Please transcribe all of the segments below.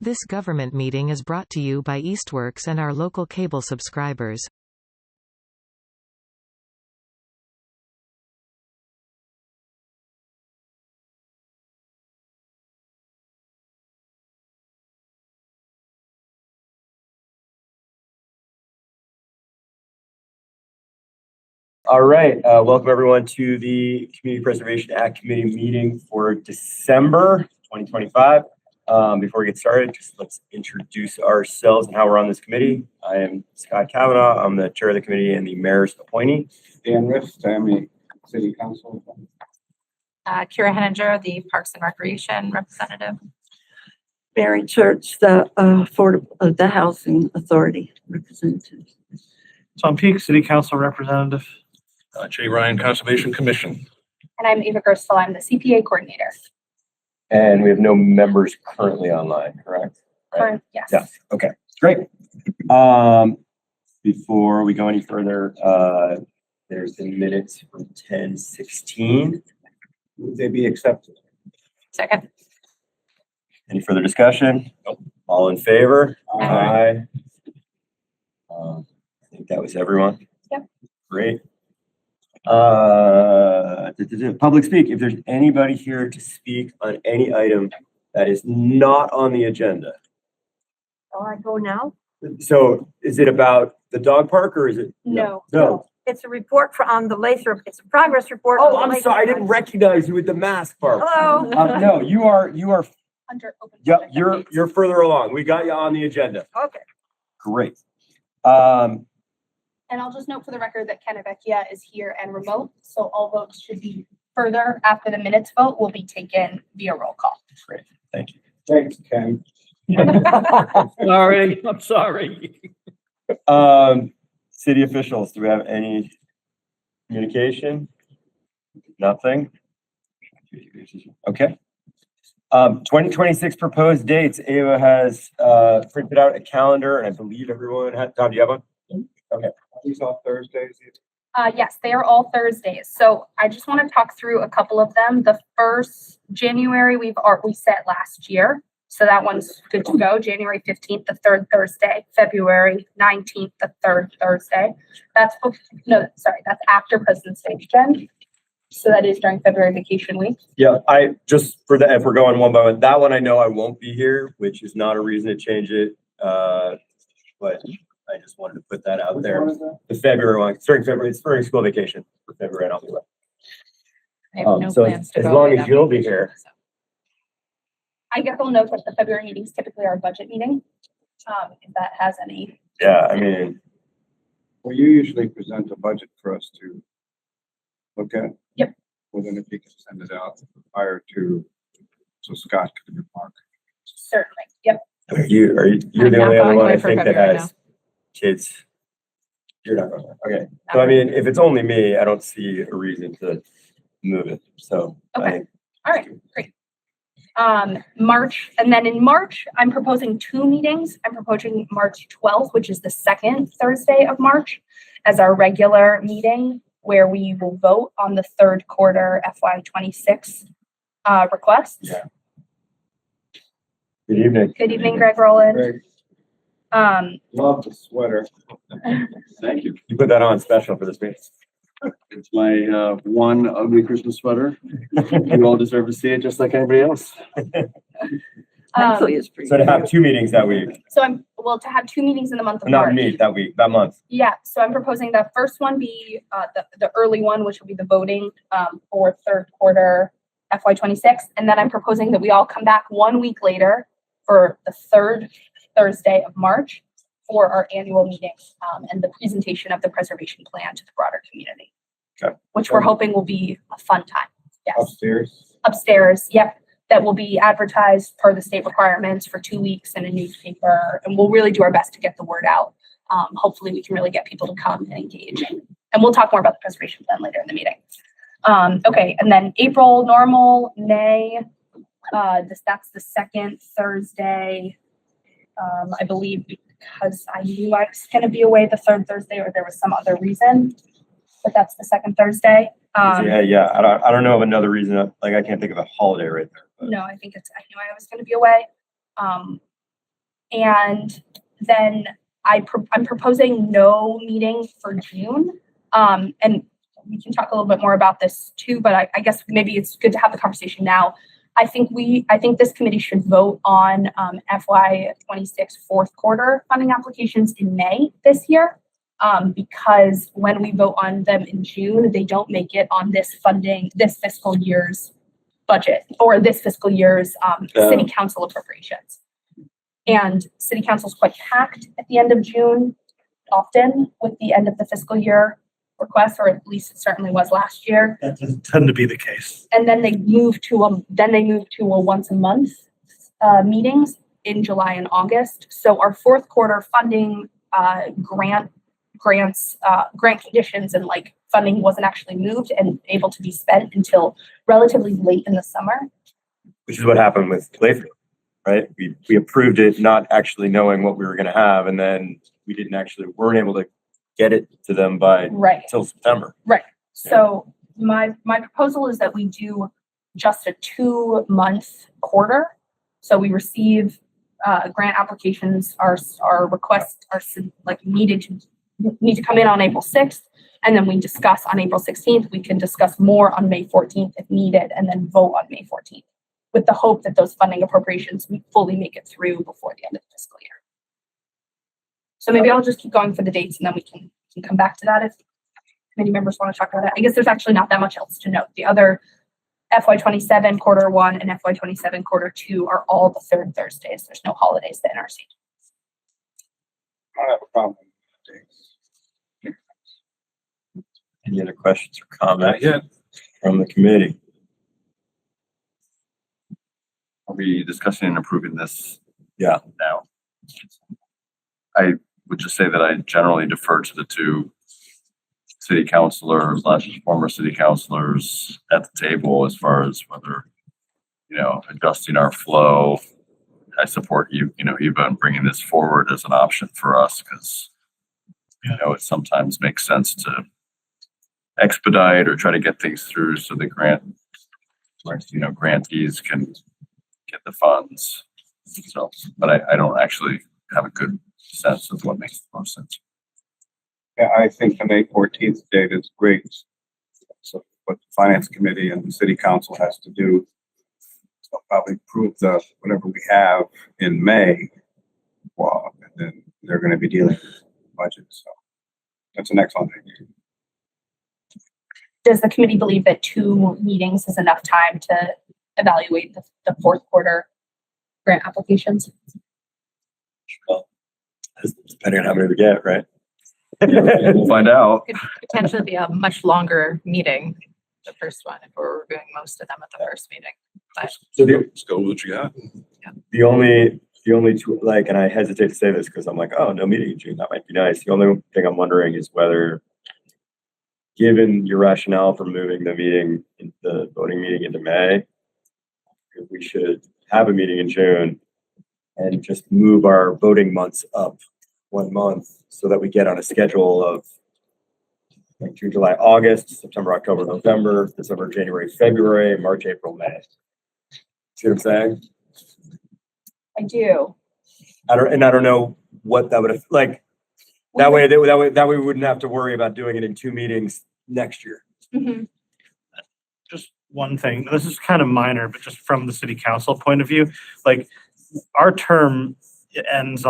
This government meeting is brought to you by Eastworks and our local cable subscribers. All right, welcome everyone to the Community Preservation Act Committee meeting for December 2025. Before we get started, just let's introduce ourselves and how we're on this committee. I am Scott Kavanaugh. I'm the chair of the committee and the mayor's appointee. Dan Rist, I'm the city council. Kira Henninger, the Parks and Recreation representative. Mary Church, the the Housing Authority representative. Tom Peak, City Council representative. Jay Ryan, Conservation Commission. And I'm Eva Gerstel. I'm the CPA coordinator. And we have no members currently online, correct? Correct. Yes. Yes. Okay, great. Before we go any further, there's the minutes from 10:16. Would they be accepted? Second. Any further discussion? Nope. All in favor? Aye. I think that was everyone. Yep. Great. Public speak. If there's anybody here to speak on any item that is not on the agenda. Oh, I go now? So is it about the dog park or is it? No. No. It's a report on the Lathrop, it's a progress report. Oh, I'm sorry. I didn't recognize you with the mask part. Hello. No, you are, Under open. yep, public you're further along. We got you on the agenda. Okay. Great. And I'll just note for the record that Ken Avecchia is here and remote, so all votes should be further after the minutes vote will be taken via roll call. Great. Thank you. Thanks, Ken. Sorry, I'm sorry. City officials, do we have any communication? Nothing? Okay. 2026 proposed dates. Ava has printed out a calendar and I believe everyone had, Tom, do you have one? Okay. Are these all Thursdays? Yes, they are all Thursdays. So I just want to talk through a couple of them. The first January we set last year. So that one's good to go. January 15th, the third Thursday, February 19th, the third Thursday. That's after President's Day weekend. So that is during February vacation week. Yeah, I just for that, if we're going one by one, that one I know I won't be here, which is not a reason to change it. But I just wanted to put that out there. The February one, it's during February, it's during school vacation for February, and I'll be away. I have no so plans to as go long away as that you'll be vacation, here. so. I guess I'll note that the February meetings typically are a budget meeting. If that has any. Yeah, I mean, Well, you usually present a budget for us to look at. Yep. Well, then if you can send it out prior to, so Scott can remark. Certainly. Yep. you're I'm the not only other going one away I for think that February has kids. You're not going there. Okay. So I mean, if it's only me, I don't see a reason to move it. So Okay. I think All right, great. March, and then in March, I'm proposing two meetings. I'm proposing March 12th, which is the second Thursday of March, as our regular meeting where we will vote on the third quarter FY26 requests. Yeah. Good evening. Good evening, Greg Rowland. Greg, love the sweater. Thank you. You put that on special for this meeting. It's my one ugly Christmas sweater. You all deserve to see it just like anybody else. Actually, it's pretty. So to have two meetings that week, So to have two meetings in the month of not March. me, that week, that month. Yeah, so I'm proposing the first one be the early one, which will be the voting for third quarter FY26. And then I'm proposing that we all come back 1 week later for the third Thursday of March for our annual meeting and the presentation of the preservation plan to the broader community. Okay. Which we're hoping will be a fun time. Yes. Upstairs, yep. That will be advertised per the state requirements for 2 weeks in a newspaper. And we'll really do our best to get the word out. Hopefully we can really get people to come and engage. And we'll talk more about the preservation plan later in the meeting. Okay, and then April, normal, May, that's the second Thursday. I believe because I knew I was going to be away the third Thursday or there was some other reason, but that's the second Thursday. Yeah. I don't know of another reason. I can't think of a holiday right there. But. No, I knew I was going to be away. And then I'm proposing no meeting for June. And we can talk a little bit more about this too, but I guess maybe it's good to have the conversation now. I think this committee should vote on FY26 fourth quarter funding applications in May this year. Because when we vote on them in June, they don't make it on this fiscal year's budget or this fiscal year's city council appropriations. And city council is quite packed at the end of June, often with the end of the fiscal year request, or at least it certainly was last year. That doesn't tend to be the case. And then they move to a once a month meetings in July and August. So our fourth quarter funding grant conditions and like funding wasn't actually moved and able to be spent until relatively late in the summer. Which is what happened with Lathrop, right? We approved it not actually knowing what we were going to have, and then we weren't able to get it to them by till September. Right. So my proposal is that we do just a 2-month quarter. So we receive grant applications. Our requests are need to come in on April 6th, and then we discuss on April 16th. We can discuss more on May 14th if needed, and then vote on May 14th with the hope that those funding appropriations we fully make it through before the end of the fiscal year. So maybe I'll just keep going for the dates, and then we can come back to that if many members want to talk about that. I guess there's actually not that much else to note. The other FY27 quarter 1 and FY27 quarter 2 are all the third Thursdays. There's no holidays to NRC. I don't have a problem with dates. Any other questions or comments Not yet. from the committee? Are we discussing and approving this? Yeah. Now, I would just say that I generally defer to the two city councilors / former city councilors at the table as far as whether, adjusting our flow. I support you, Eva, in bringing this forward as an option for us because, it sometimes makes sense to expedite or try to get things through so the grantees can get the funds. So, but I don't actually have a good sense of what makes the most sense. Yeah, I think the May 14th date is great. So what the finance committee and the city council has to do, they'll probably approve whatever we have in May. Well, and then they're going to be dealing with the budget. So that's an excellent idea. Does the committee believe that 2 meetings is enough time to evaluate the fourth quarter grant applications? Well, depending on how many we get, right? We'll find out. Could potentially be a much longer meeting, the first one, if we're reviewing most of them at the first meeting. But So Let's go with what you got. the only two, and I hesitate to say this because I'm like, oh, no meeting in June, that might be nice. The only thing I'm wondering is whether, given your rationale for moving the voting meeting into May, if we should have a meeting in June and just move our voting months up 1 month so that we get on a schedule of June, July, August, September, October, November, December, January, February, March, April, May. See what I'm saying? I do. I don't know what that would have like. That way we wouldn't have to worry about doing it in 2 meetings next year. Mhm. Just one thing, this is kind of minor, but just from the city council point of view, like our term ends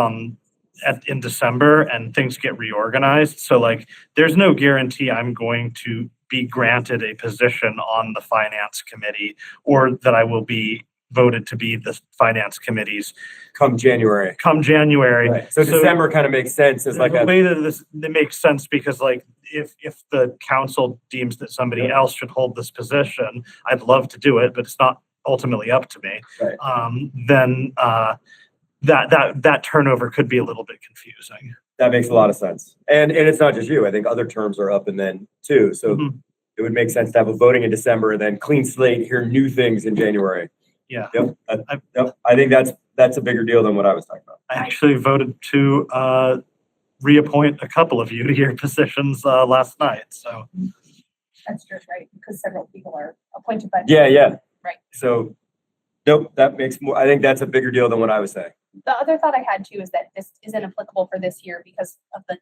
in December and things get reorganized. So like, there's no guarantee I'm going to be granted a position on the finance committee or that I will be voted to be the finance committee's Come January. Right. So December kind of makes sense as like the a, way that it makes sense because like if the council deems that somebody else should hold this position, I'd love to do it, but it's not ultimately up to me. Right. Then that turnover could be a little bit confusing. that makes a lot of sense. And it's not just you. I think other terms are up and then too. So it would make sense to have a voting in December and then clean slate, hear new things in January. Yeah. Yep. I think that's a bigger deal than what I was talking about. I actually voted to reappoint a couple of you to your positions last night. So That's just right, because several people are appointed by. Yeah. Right. So, nope, that makes more, I think that's a bigger deal than what I was saying. The other thought I had too is that this isn't applicable for this year because of the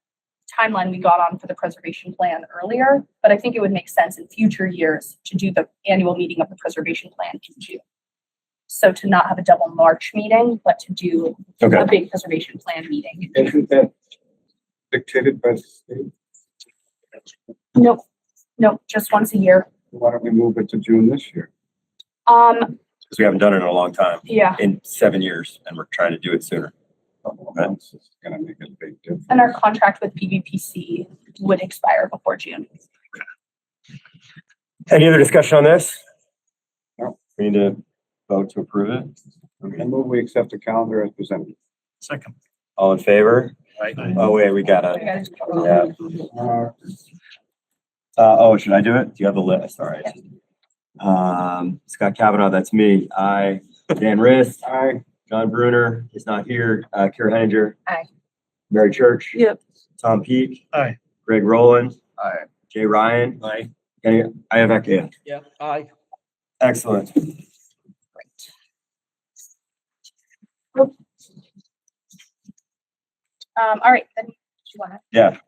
timeline we got on for the preservation plan earlier. But I think it would make sense in future years to do the annual meeting of the preservation plan in June. So to not have a double March meeting, but to do Okay. a big preservation plan meeting. Isn't that dictated by the state? Nope, just once a year. Why don't we move it to June this year? Because we haven't done it in a long time, Yeah, in 7 years, and we're trying to do it sooner. That's gonna make a big difference. and our contract with PVPC would expire before June. Any other discussion on this? No. We need to vote to approve it. I move we accept the calendar as presented. Second. All in favor? Right. Oh, wait, we gotta, I gotta just cover all yeah. that. Oh, should I do it? Do you have the list? All right. Scott Kavanaugh, that's me. I, Dan Rist, Aye. John Bruner is not here. Kara Henninger. Aye. Mary Church. Yep. Tom Peak. Aye. Greg Rowland. Aye. Jay Ryan. Aye. Kenny, I have Ekea. Yeah, aye. Excellent. All right, then, do you wanna? Yeah.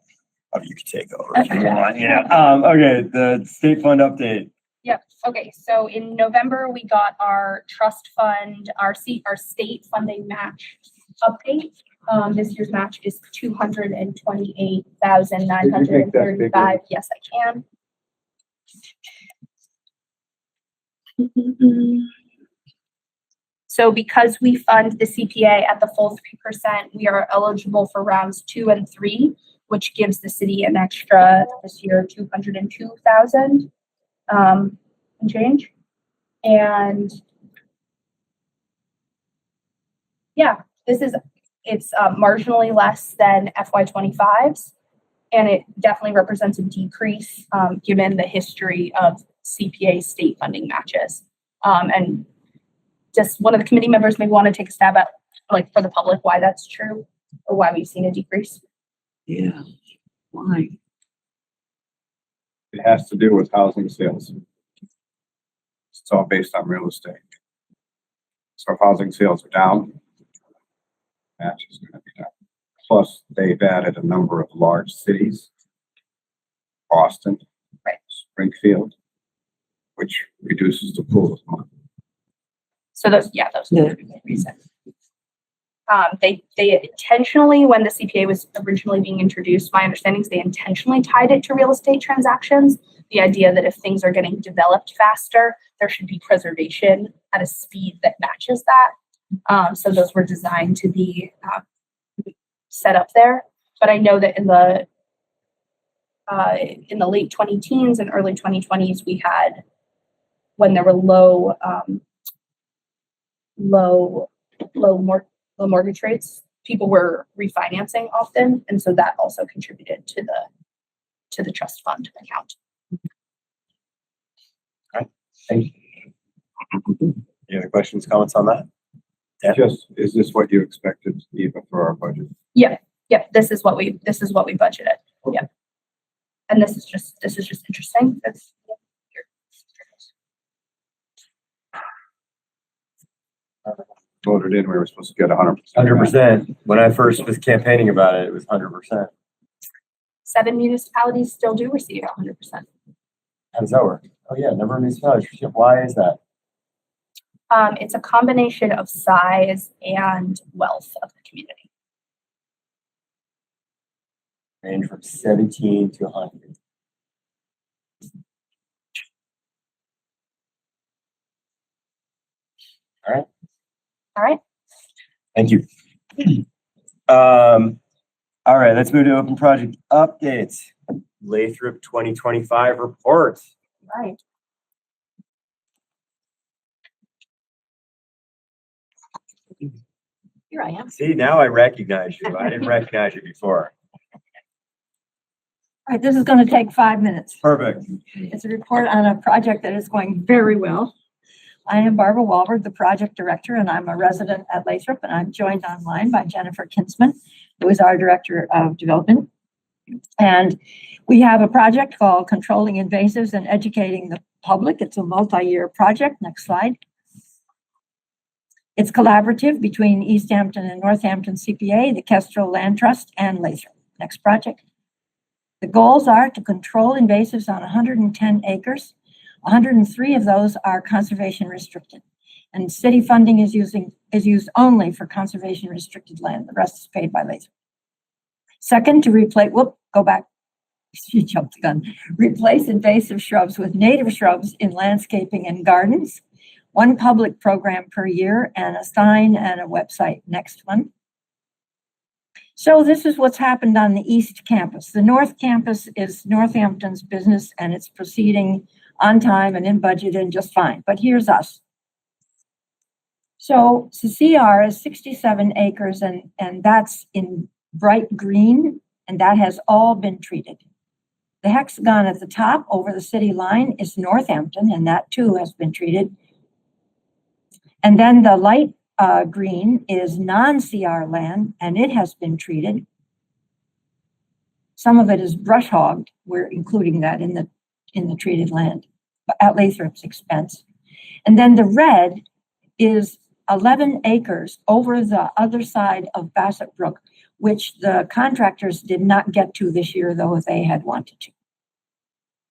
Oh, you can take over if you want. Yeah. Okay, the state fund update. Yep, okay, so in November, we got our trust fund, our state funding match update. This year's match is $228,935. Yes, I can. So because we fund the CPA at the full 3%, we are eligible for rounds 2 and 3, which gives the city an extra this year, 202,000 and change. And yeah, it's marginally less than FY25's, and it definitely represents a decrease given the history of CPA state funding matches. And just one of the committee members may want to take a stab at, like, for the public, why that's true or why we've seen a decrease. Yeah. Why? It has to do with housing sales. It's all based on real estate. So if housing sales are down, match is gonna be down. Plus, they've added a number of large cities. Boston. Right. Springfield, which reduces the pool of money. So those are the main reasons. They intentionally, when the CPA was originally being introduced, my understanding is they intentionally tied it to real estate transactions. The idea that if things are getting developed faster, there should be preservation at a speed that matches that. So those were designed to be set up there. But I know that in the late 2010s and early 2020s, we had, when there were low mortgage rates, people were refinancing often, and so that also contributed to the trust fund account. Thank you. Any other questions, comments on that? Yeah. Just, is this what you expected even for our budget? Yeah, this is what we budgeted. Yeah, and this is just interesting. Voted in, we were supposed to get 100%. 100%. When I first was campaigning about it, it was 100%. 7 municipalities still do receive 100%. How does that work? Oh yeah, number of municipalities. Why is that? It's a combination of size and wealth of the community. Range from 17 to 100. All right. Thank you. All right, let's move to open project updates. Lathrop 2025 report. Right. Here I am. See, now I recognize you. I didn't recognize you before. All right, this is going to take 5 minutes. Perfect. It's a report on a project that is going very well. I am Barbara Wahlberg, the project director, and I'm a resident at Lathrop, and I'm joined online by Jennifer Kinsman, who is our director of development. And we have a project called Controlling Invasives and Educating the Public. It's a multi-year project. Next slide. It's collaborative between Easthampton and Northampton CPA, the Kestrel Land Trust, and Lathrop. Next project. The goals are to control invasives on 110 acres. 103 of those are conservation restricted. And city funding is used only for conservation restricted land. The rest is paid by Lathrop. Second, to replace, go back. She jumped the gun. Replace invasive shrubs with native shrubs in landscaping and gardens. 1 public program per year and a sign and a website. Next one. So this is what's happened on the East Campus. The North Campus is Northampton's business and it's proceeding on time and in budget and just fine. But here's us. So the CR is 67 acres and that's in bright green and that has all been treated. The hexagon at the top over the city line is Northampton and that too has been treated. And then the light green is non-CR land and it has been treated. Some of it is brush hogged. We're including that in the treated land at Lathrop's expense. And then the red is 11 acres over the other side of Bassett Brook, which the contractors did not get to this year, though they had wanted to.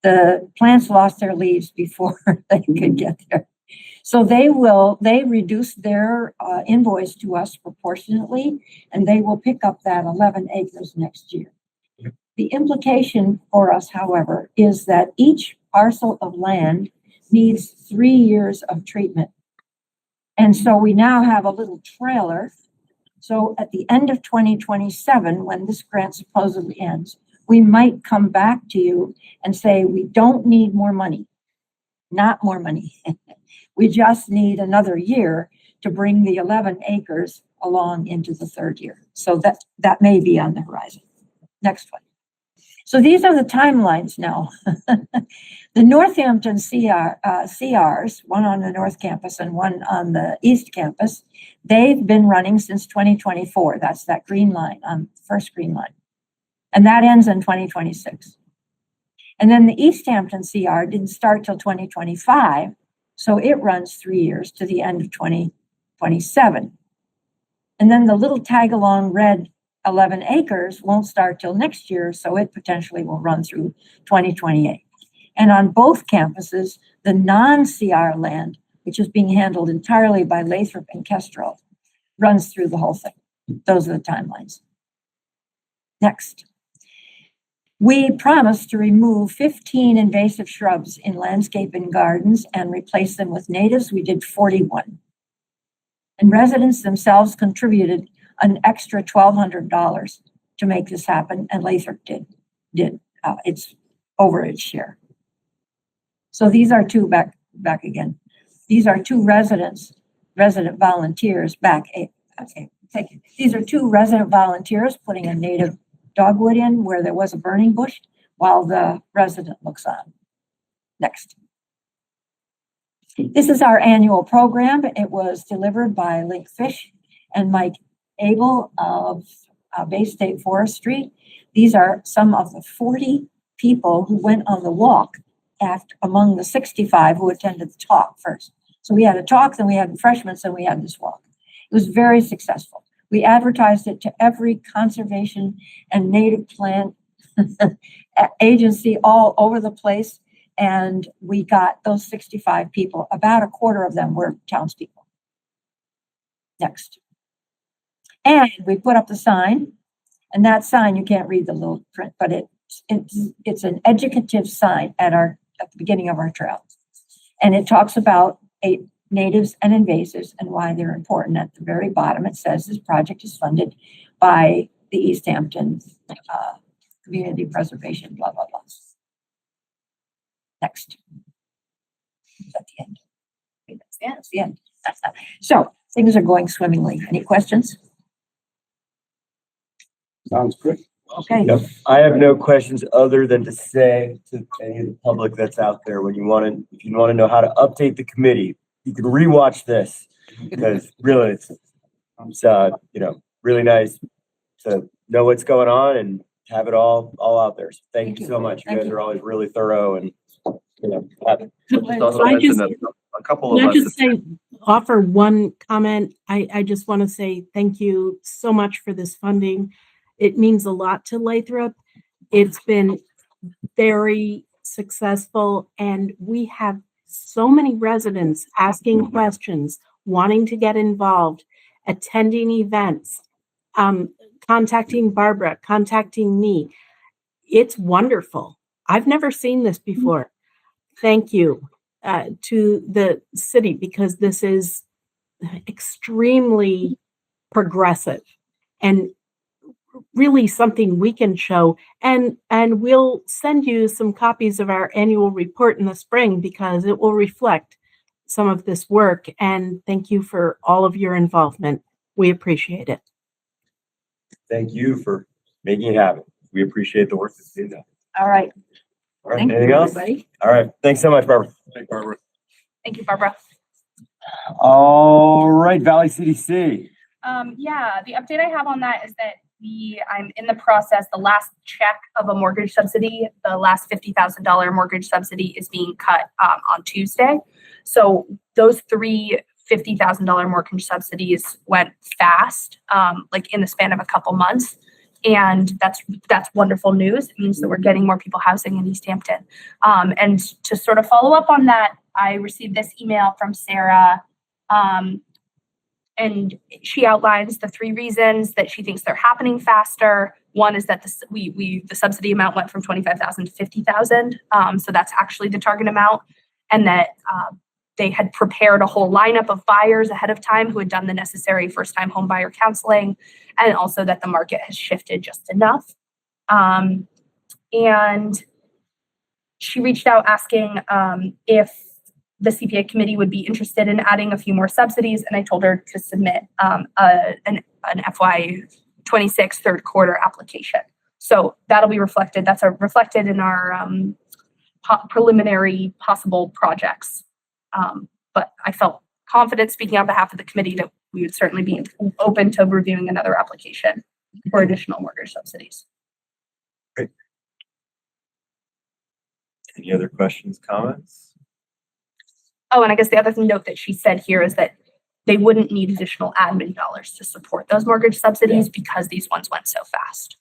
The plants lost their leaves before they could get there. So they reduce their invoice to us proportionately, and they will pick up that 11 acres next year. The implication for us, however, is that each parcel of land needs 3 years of treatment. And so we now have a little trailer. So at the end of 2027, when this grant supposedly ends, we might come back to you and say, we don't need more money, not more money. We just need another year to bring the 11 acres along into the 3rd year. So that may be on the horizon. Next one. So these are the timelines now. The Northampton CRs, one on the North Campus and one on the East Campus, they've been running since 2024. That's that green line on the first green line. And that ends in 2026. And then the Easthampton CR didn't start till 2025. So it runs 3 years to the end of 2027. And then the little tag along red 11 acres won't start till next year. So it potentially will run through 2028. And on both campuses, the non-CR land, which is being handled entirely by Lathrop and Kestrel, runs through the whole thing. Those are the timelines. Next. We promised to remove 15 invasive shrubs in landscape and gardens and replace them with natives. We did 41. And residents themselves contributed an extra $1,200 to make this happen, and Lathrop did its over its share. So these are two back again. These are two resident volunteers back. Okay, thank you. These are two resident volunteers putting a native dogwood in where there was a burning bush while the resident looks on. Next. This is our annual program. It was delivered by Link Fish and Mike Abel of Bay State Forestry. These are some of the 40 people who went on the walk among the 65 who attended the talk first. So we had a talk, then we had refreshments, and we had this walk. It was very successful. We advertised it to every conservation and native plant agency all over the place. And we got those 65 people, about a quarter of them were townspeople. Next. And we put up the sign, and that sign, you can't read the little print, but it's an educative sign at the beginning of our trail. And it talks about natives and invasives and why they're important. At the very bottom, it says this project is funded by the Easthampton Community Preservation, blah, blah, blah. Next. That's the end. That's the end. So things are going swimmingly. Any questions? Sounds good. Okay. Yep. I have no questions other than to say to any of the public that's out there, if you want to know how to update the committee, you can rewatch this because really it's really nice to know what's going on and have it all out there. So thank you so much. You guys are always really thorough and Just also mention that a couple of us. offer one comment. I just want to say thank you so much for this funding. It means a lot to Lathrop. It's been very successful, and we have so many residents asking questions, wanting to get involved, attending events, contacting Barbara, contacting me. It's wonderful. I've never seen this before. Thank you to the city, because this is extremely progressive and really something we can show. And we'll send you some copies of our annual report in the spring, because it will reflect some of this work. And thank you for all of your involvement. We appreciate it. Thank you for making it happen. We appreciate the work that's being done. All right. All right, Thank you, anything else? everybody. All right, thanks so much, Barbara. Thank Barbara. Thank you, Barbara. All right, Valley CDC. Yeah, the update I have on that is that I'm in the process, the last check of a mortgage subsidy, the last $50,000 mortgage subsidy is being cut on Tuesday. So those three $50,000 mortgage subsidies went fast, like in the span of a couple months. And that's wonderful news. It means that we're getting more people housing in Easthampton. And to sort of follow up on that, I received this email from Sarah, and she outlines the three reasons that she thinks they're happening faster. One is that the subsidy amount went from 25,000 to 50,000. So that's actually the target amount. And that they had prepared a whole lineup of buyers ahead of time who had done the necessary first-time home buyer counseling, and also that the market has shifted just enough. And she reached out asking if the CPA committee would be interested in adding a few more subsidies, and I told her to submit an FY26 third quarter application. So that'll be reflected. That's reflected in our preliminary possible projects. But I felt confident speaking on behalf of the committee that we would certainly be open to reviewing another application for additional mortgage subsidies. Great. Any other questions, comments? Oh, and I guess the other note that she said here is that they wouldn't need additional admin dollars to support those mortgage subsidies because these ones went so fast.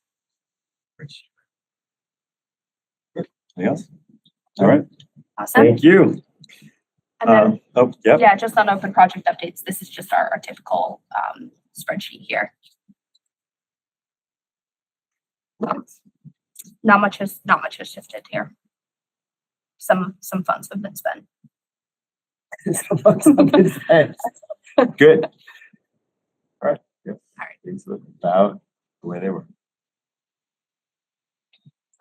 Anything else? All right. Awesome. Thank you. And then, Yep. yeah, just on open project updates, this is just our typical spreadsheet here. Not much has shifted here. Some funds have been spent. Good. All right. Yep. All right. Things look about the way they were.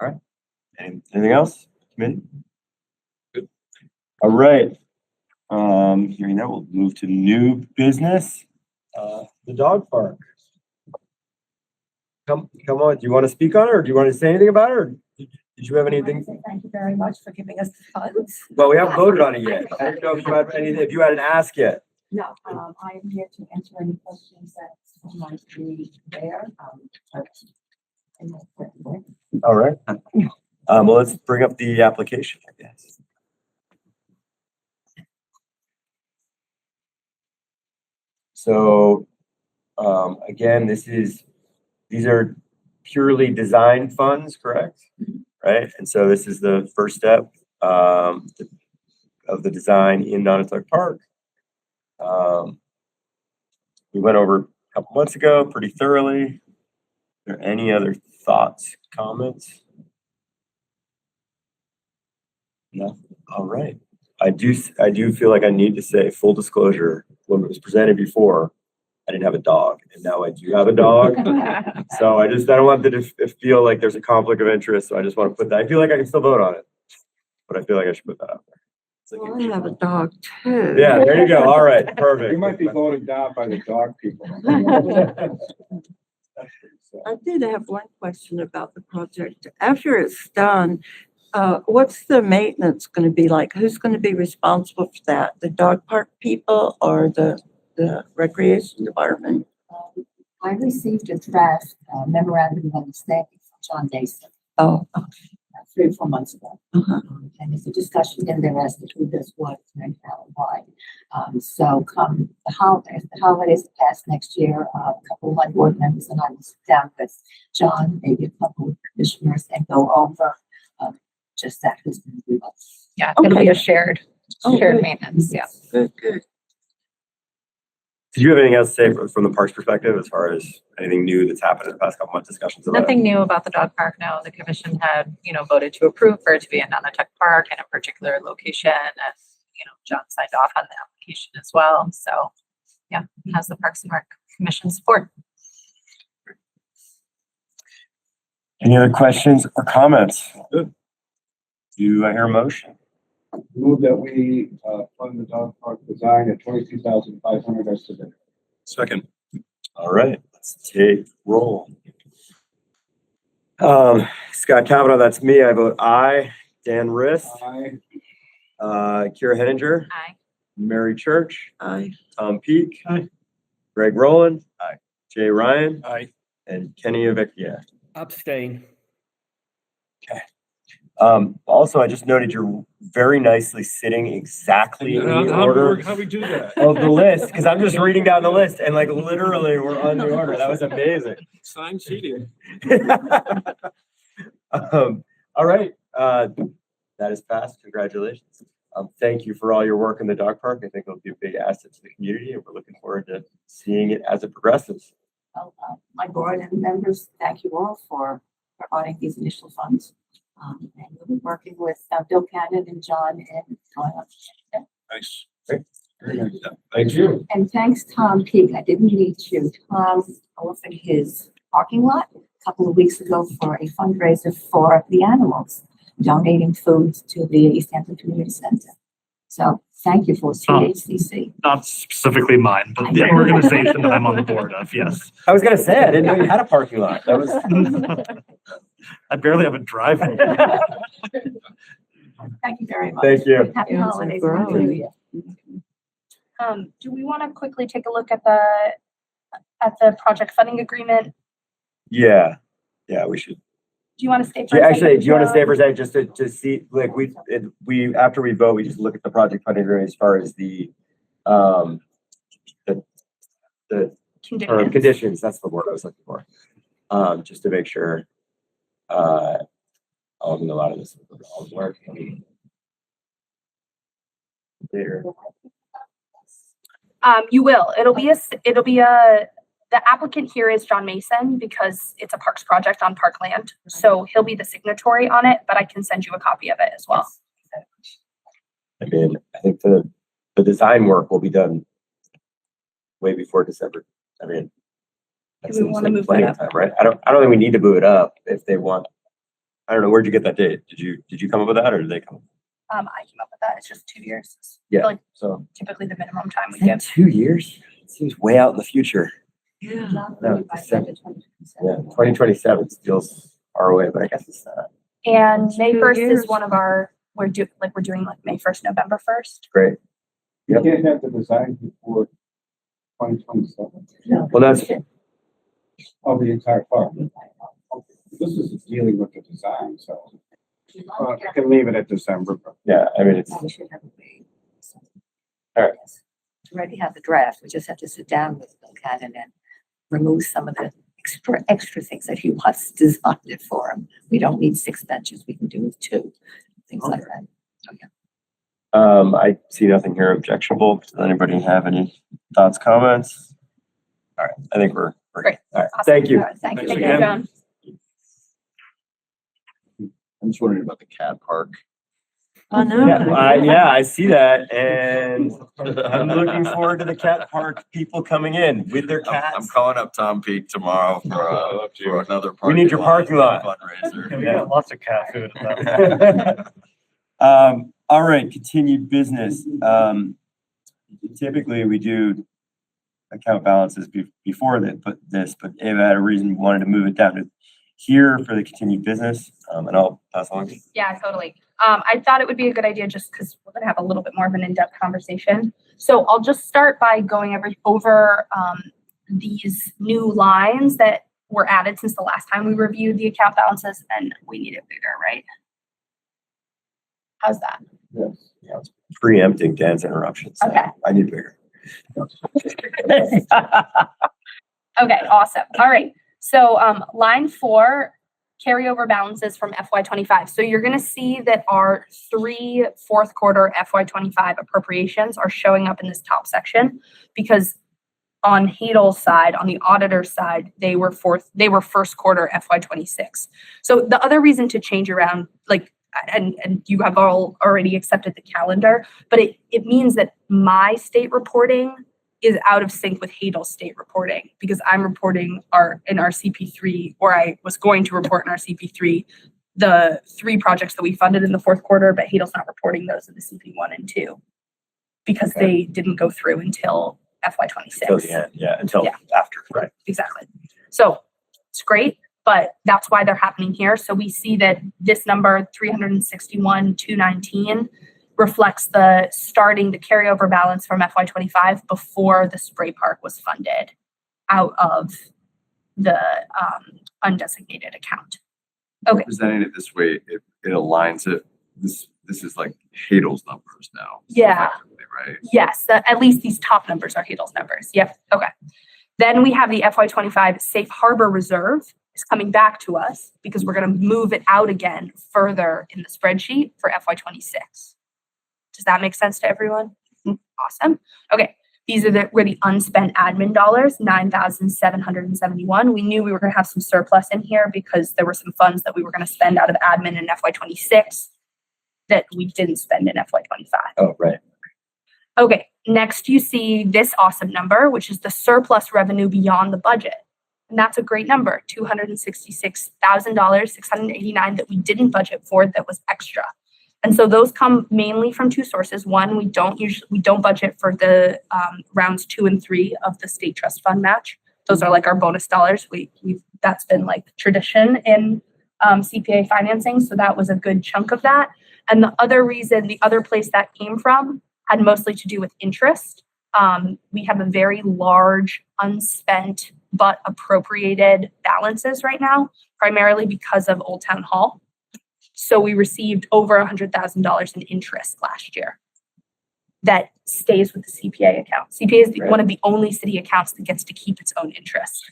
All right. Anything else, committee? Good. All right. Hearing that, we'll move to new business. The dog park. Come on. Do you want to speak on it, or do you want to say anything about it, or did you have anything? Thank you very much for giving us the funds. Well, we haven't voted on it yet. I don't know if you had anything, if you had an ask yet. No, I am here to answer any questions that might be there. All right. Well, let's bring up the application, I guess. So, again, these are purely design funds, correct? Right? And so this is the first step of the design in Nonotuck Park. We went over a couple months ago pretty thoroughly. Are there any other thoughts, comments? No? All right. I do feel like I need to say full disclosure. When it was presented before, I didn't have a dog, and now I do have a dog. So I don't want to feel like there's a conflict of interest. So I just want to put that. I feel like I can still vote on it, but I feel like I should put that out there. Well, I have a dog too. Yeah, there you go. All right, perfect. You might be voted down by the dog people. I did have one question about the project. After it's done, what's the maintenance going to be like? Who's going to be responsible for that? The dog park people or the recreation department? I received a draft memorandum of understanding from John Dason. Oh, 3 or 4 months ago. Uh-huh. And it's a discussion in there as to who does what and how and why. So come the holidays pass next year, a couple of my board members and I will sit down with John, maybe a couple of commissioners, and go over just that, who's going to do what. Yeah, it'll be a shared good. maintenance, yeah. Good. Did you have anything else to say from the parks perspective as far as anything new that's happened in the past couple months, discussions about it? Nothing new about the dog park, no. The commission had, voted to approve for it to be a Nanatucket Park in a particular location, and, John signed off on the application as well. So, yeah, it has the Parks and Rec Commission support. Any other questions or comments? Do I hear a motion? Move that we, fund the dog park design at 22,500 as today. Second. All right, let's take roll. Scott Kavanaugh, that's me. I vote aye. Dan Rist, Aye. Kira Henninger, Aye. Mary Church, Aye. Tom Peak, Aye. Greg Rowland, Aye. Jay Ryan, Aye. and Kenny Avickia. Abstain. Also, I just noted you're very nicely sitting exactly in the order How we do that? of the list, because I'm just reading down the list and like literally we're on the order. That was amazing. Sign cheating. All right, that is passed. Congratulations. Thank you for all your work in the dog park. I think it'll be a big asset to the community, and we're looking forward to seeing it as it progresses. Well, my board and members, thank you all for providing these initial funds. And we'll be working with Bill Cannon and John and going up. Nice. Thank you. And thanks, Tom Peak. I didn't meet you. Tom offered his parking lot a couple of weeks ago for a fundraiser for the animals, donating food to the Easthampton Community Center. So thank you for CHCC. Not specifically mine, but the organization that I'm on the board of, yes. I was gonna say, I didn't know you had a parking lot. That was. I barely have a driveway. Thank you very much. Thank you. Happy Yeah, holidays. so and Happy New Year. Do we want to quickly take a look at the project funding agreement? Yeah, we should. Do you want to stay for a second? Actually, do you want to stay Joe? for a second just to see, like, we after we vote, we just look at the project funding agreement as far as the conditions, that's the word I was looking for. Just to make sure all of a lot of this all work. There. You will. The applicant here is John Mason because it's a parks project on parkland. So he'll be the signatory on it, but I can send you a copy of it as well. I mean, I think the design work will be done way before December. I mean, that Do we seems wanna like move plenty that of time, right? I don't think we need to move it up if they want. I don't know, where'd you get that date? Did you come up with that or did they come? I came up with that. It's just 2 years. It's Yeah, like so. typically the minimum time we Is that give. 2 years? It seems way out in the future. Yeah. No, Yeah, 2027 feels far away, but I guess it's And May 2 1st years. is one of our, we're doing May 1st, November 1st. great. You Yep. can't have the design before 2027 Well, that's, of the entire park. This is dealing with the design, so I can leave it at December. But yeah, I mean, it's, We should have a meeting. All right. We already have the draft. We just have to sit down with Bill Cannon and remove some of the extra things that he wants designed it for him. We don't need 6 benches. We can do 2, things like that. So, yeah. I see nothing here objectionable. Does anybody have any thoughts, comments? All right, I think we're Great. All right, Awesome. thank you. All right, thank you. Thank you, John. I'm just wondering about the cat park. I know. Yeah, I see that, and I'm looking forward to the cat park people coming in with their I'm cats. calling up Tom Peak tomorrow for another parking lot. We need your parking lot. Fundraiser. We got lots of cat food at that. All right, continued business. Typically, we do account balances before this, but Ava had a reason we wanted to move it down to here for the continued business, and I'll pass along. Yeah, totally. I thought it would be a good idea just because we're gonna have a little bit more of an in-depth conversation. So I'll just start by going over these new lines that were added since the last time we reviewed the account balances, and we need it bigger, right? How's that? Yes. Yeah, it's preempting Dan's interruptions. So Okay. I need bigger. Okay, awesome. All right. So line 4, carryover balances from FY25. So you're going to see that our 3 fourth quarter FY25 appropriations are showing up in this top section because on Hadel's side, on the auditor's side, they were first quarter FY26. So the other reason to change around, like, and you have all already accepted the calendar, but it means that my state reporting is out of sync with Hadel's state reporting because I'm reporting in our CP3, or I was going to report in our CP3, the 3 projects that we funded in the fourth quarter, but Hadel's not reporting those in the CP1 and 2 because they didn't go through until FY26. Until the end, until after, right? Exactly. So it's great, but that's why they're happening here. So we see that this number 361,219 reflects the carryover balance from FY25 before the spray park was funded out of the undesignated account. Okay. Presenting it this way, it aligns it. This is like Hadel's numbers now. Yeah. Right. Yes. At least these top numbers are Hadel's numbers. Yep. Okay. Then we have the FY25 Safe Harbor Reserve is coming back to us because we're going to move it out again further in the spreadsheet for FY26. Does that make sense to everyone? Awesome. Okay. These are were the unspent admin dollars, 9,771. We knew we were going to have some surplus in here because there were some funds that we were going to spend out of admin in FY26 that we didn't spend in FY25. Oh, right. Okay. Next, you see this awesome number, which is the surplus revenue beyond the budget. And that's a great number, $266,000, 689 that we didn't budget for that was extra. And so those come mainly from 2 sources. One, we don't budget for the rounds 2 and 3 of the state trust fund match. Those are like our bonus dollars. That's been like tradition in CPA financing. So that was a good chunk of that. And the other place that came from had mostly to do with interest. We have a very large unspent but appropriated balances right now, primarily because of Old Town Hall. So we received over $100,000 in interest last year that stays with the CPA account. CPA is one of the only city accounts that gets to keep its own interest.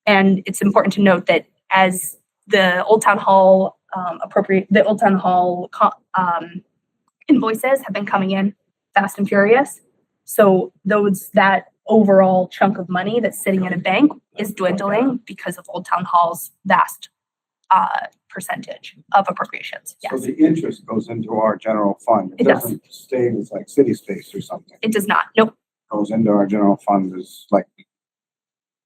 And it's important to note that as the Old Town Hall invoices have been coming in fast and furious. So that overall chunk of money that's sitting in a bank is dwindling because of Old Town Hall's vast percentage of appropriations. Yes. So the interest goes into our general fund. It doesn't stay as like city space or something. It does not. Nope. Goes into our general fund as like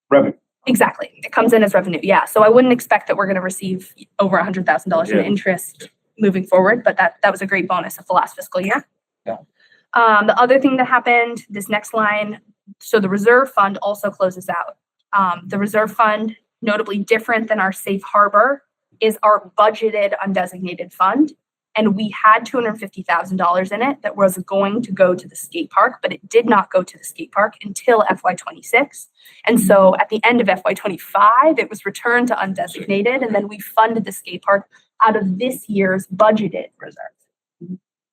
revenue. Exactly. It comes in as revenue. Yeah. So I wouldn't expect that we're going to receive over $100,000 in interest moving forward, but that was a great bonus of the last fiscal year. Yeah. The other thing that happened, this next line, so the reserve fund also closes out. The reserve fund, notably different than our safe harbor, is our budgeted undesignated fund. And we had $250,000 in it that was going to go to the skate park, but it did not go to the skate park until FY26. And so at the end of FY25, it was returned to undesignated, and then we funded the skate park out of this year's budgeted reserve.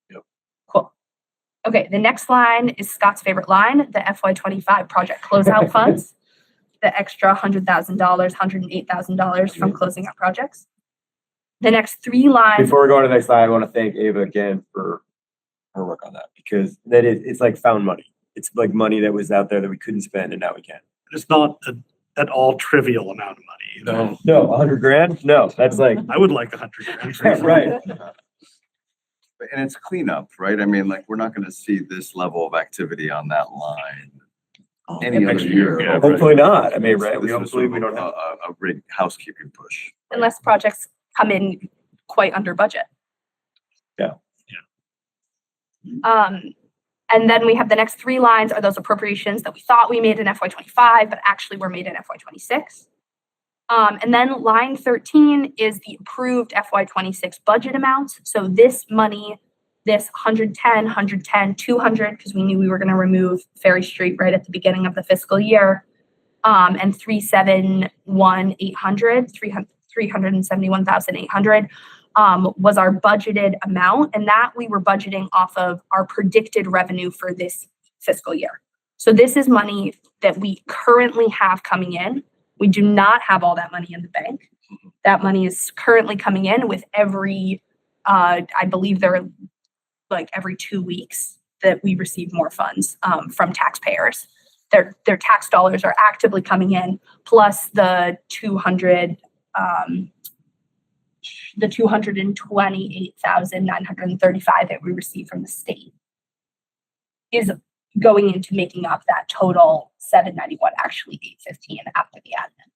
Yep. Cool. Okay, the next line is Scott's favorite line, the FY25 project closeout funds, the extra $100,000, $108,000 from closing out projects. The next 3 lines. Before we go on to the next slide, I want to thank Ava again for her work on that because it's like found money. It's like money that was out there that we couldn't spend and now we can. It's not at all trivial amount of money. You know? No, $100,000? No, that's like. I would like $100,000. Right. And it's cleanup, right? I mean, like, we're not gonna see this level of activity on that line any other year. Yeah, Hopefully not. I mean, So right, we this was hopefully sort we of don't have. a big housekeeping push. Unless projects come in quite under budget. Yeah. And then we have the next 3 lines are those appropriations that we thought we made in FY25, but actually were made in FY26. And then line 13 is the approved FY26 budget amounts. So this money, this 110, 200, because we knew we were going to remove Ferry Street right at the beginning of the fiscal year, and 371,800, 371,800 was our budgeted amount, and that we were budgeting off of our predicted revenue for this fiscal year. So this is money that we currently have coming in. We do not have all that money in the bank. That money is currently coming in with every, I believe they're like every 2 weeks that we receive more funds from taxpayers. Their tax dollars are actively coming in, plus the 228,935 that we receive from the state is going into making up that total 791, actually 815 after the admin.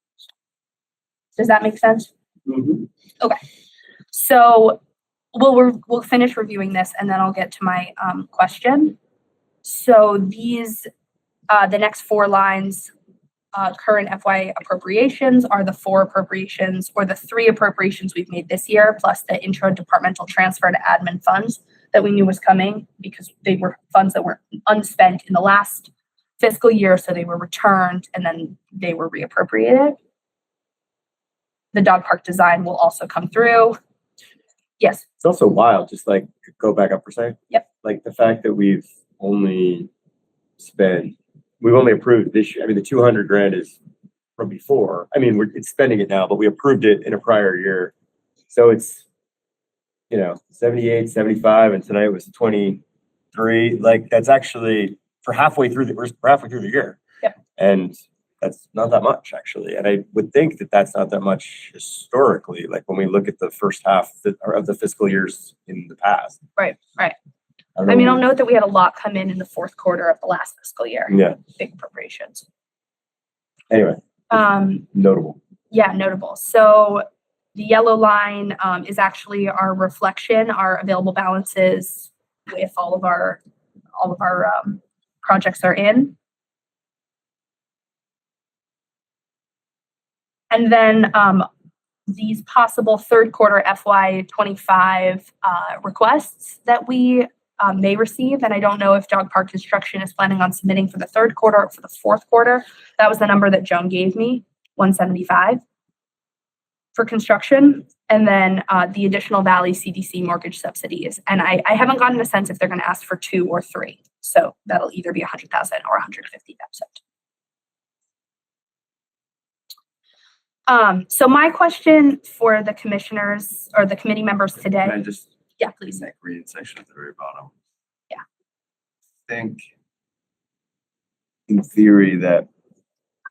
Does that make sense? Mhm. Okay. So we'll finish reviewing this and then I'll get to my question. So these, the next 4 lines, current FY appropriations are the 4 appropriations or the 3 appropriations we've made this year, plus the intra-departmental transfer to admin funds that we knew was coming because they were funds that were unspent in the last fiscal year. So they were returned and then they were reappropriated. The dog park design will also come through. Yes. It's also wild, just like go back up for a second. Yep. Like the fact that we've only approved this year. I mean, the 200 grand is from before. I mean, it's spending it now, but we approved it in a prior year. So it's, 78, 75, and tonight was 23. Like that's actually we're halfway through the year. Yep. And that's not that much actually. And I would think that that's not that much historically, like when we look at the first half of the fiscal years in the past. Right. I'll note that we had a lot come in the 4th quarter of the last fiscal year. Yeah. Big appropriations. Anyway. Notable. Yeah, notable. So the yellow line is actually our reflection, our available balances with all of our projects are in. And then these possible 3rd quarter FY25 requests that we may receive. And I don't know if dog park construction is planning on submitting for the 3rd quarter or for the 4th quarter. That was the number that Joan gave me, 175 for construction. And then the additional Valley CDC mortgage subsidies. And I haven't gotten a sense if they're going to ask for 2 or 3. So that'll either be 100,000 or 150,000. So my question for the commissioners or the committee members today. Can I just? Yeah, please. That green section at the very bottom. Yeah. I think in theory that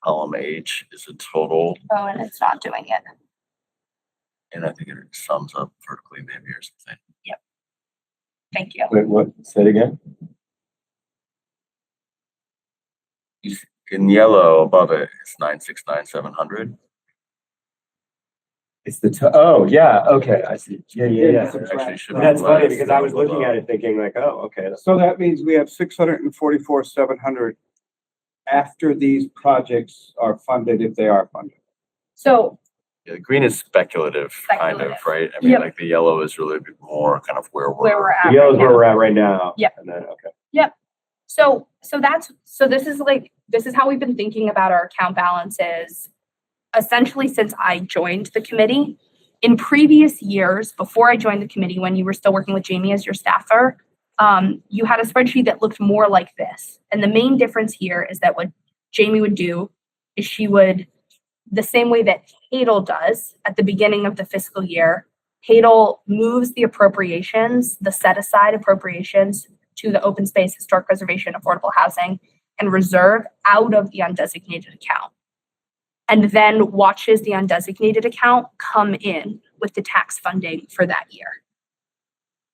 column H is a total, Oh, and it's not doing it. and I think it sums up vertically maybe or something. Thank you. Wait, what? Say it again. In yellow above it, it's 969,700. It's oh yeah, okay, I see. Yeah. There actually should be That's funny less because I was looking below. at it thinking like, oh, okay. So that means we have 644,700 after these projects are funded, if they are funded. So Yeah, the green is speculative, kind of, Speculative. right? I mean, Yep. like the yellow is really more kind of where where we're we're. at. The yellow's right where now. we're at right now. Yep. And then, okay. So this is how we've been thinking about our account balances essentially since I joined the committee. In previous years, before I joined the committee, when you were still working with Jamie as your staffer, you had a spreadsheet that looked more like this. And the main difference here is that what Jamie would do is she would, the same way that Hadel does at the beginning of the fiscal year, Hadel moves the appropriations, the set aside appropriations to the open space, historic preservation, affordable housing, and reserve out of the undesignated account. And then watches the undesignated account come in with the tax funding for that year.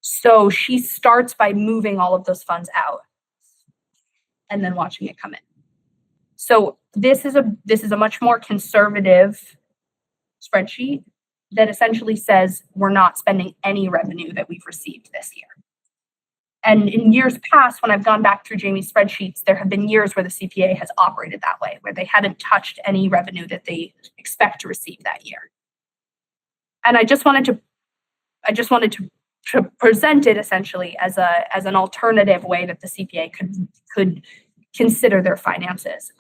So she starts by moving all of those funds out and then watching it come in. So this is a much more conservative spreadsheet that essentially says we're not spending any revenue that we've received this year. And in years past, when I've gone back through Jamie's spreadsheets, there have been years where the CPA has operated that way, where they hadn't touched any revenue that they expect to receive that year. And I just wanted to present it essentially as an alternative way that the CPA could consider their finances.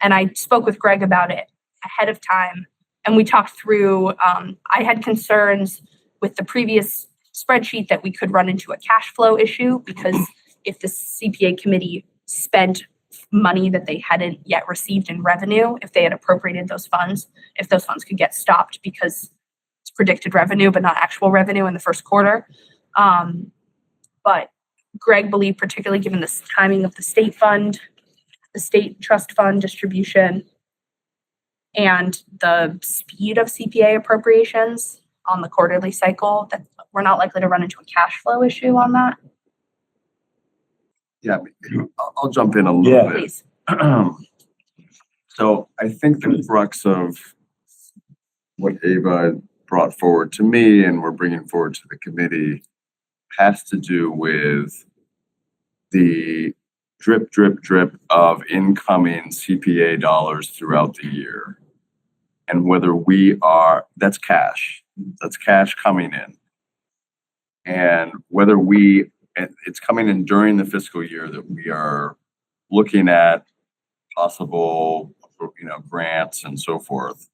And I spoke with Greg about it ahead of time, and we talked through. I had concerns with the previous spreadsheet that we could run into a cash flow issue, because if the CPA committee spent money that they hadn't yet received in revenue, if they had appropriated those funds, if those funds could get stopped because it's predicted revenue but not actual revenue in the first quarter. But Greg believed, particularly given the timing of the state fund, the state trust fund distribution, and the speed of CPA appropriations on the quarterly cycle, that we're not likely to run into a cash flow issue on that. Yeah, I'll jump in a little bit. Please. So I think the crux of what Ava brought forward to me and we're bringing forward to the committee has to do with the drip, drip, drip of incoming CPA dollars throughout the year. And whether that's cash coming in. And whether it's coming in during the fiscal year that we are looking at possible, grants and so forth.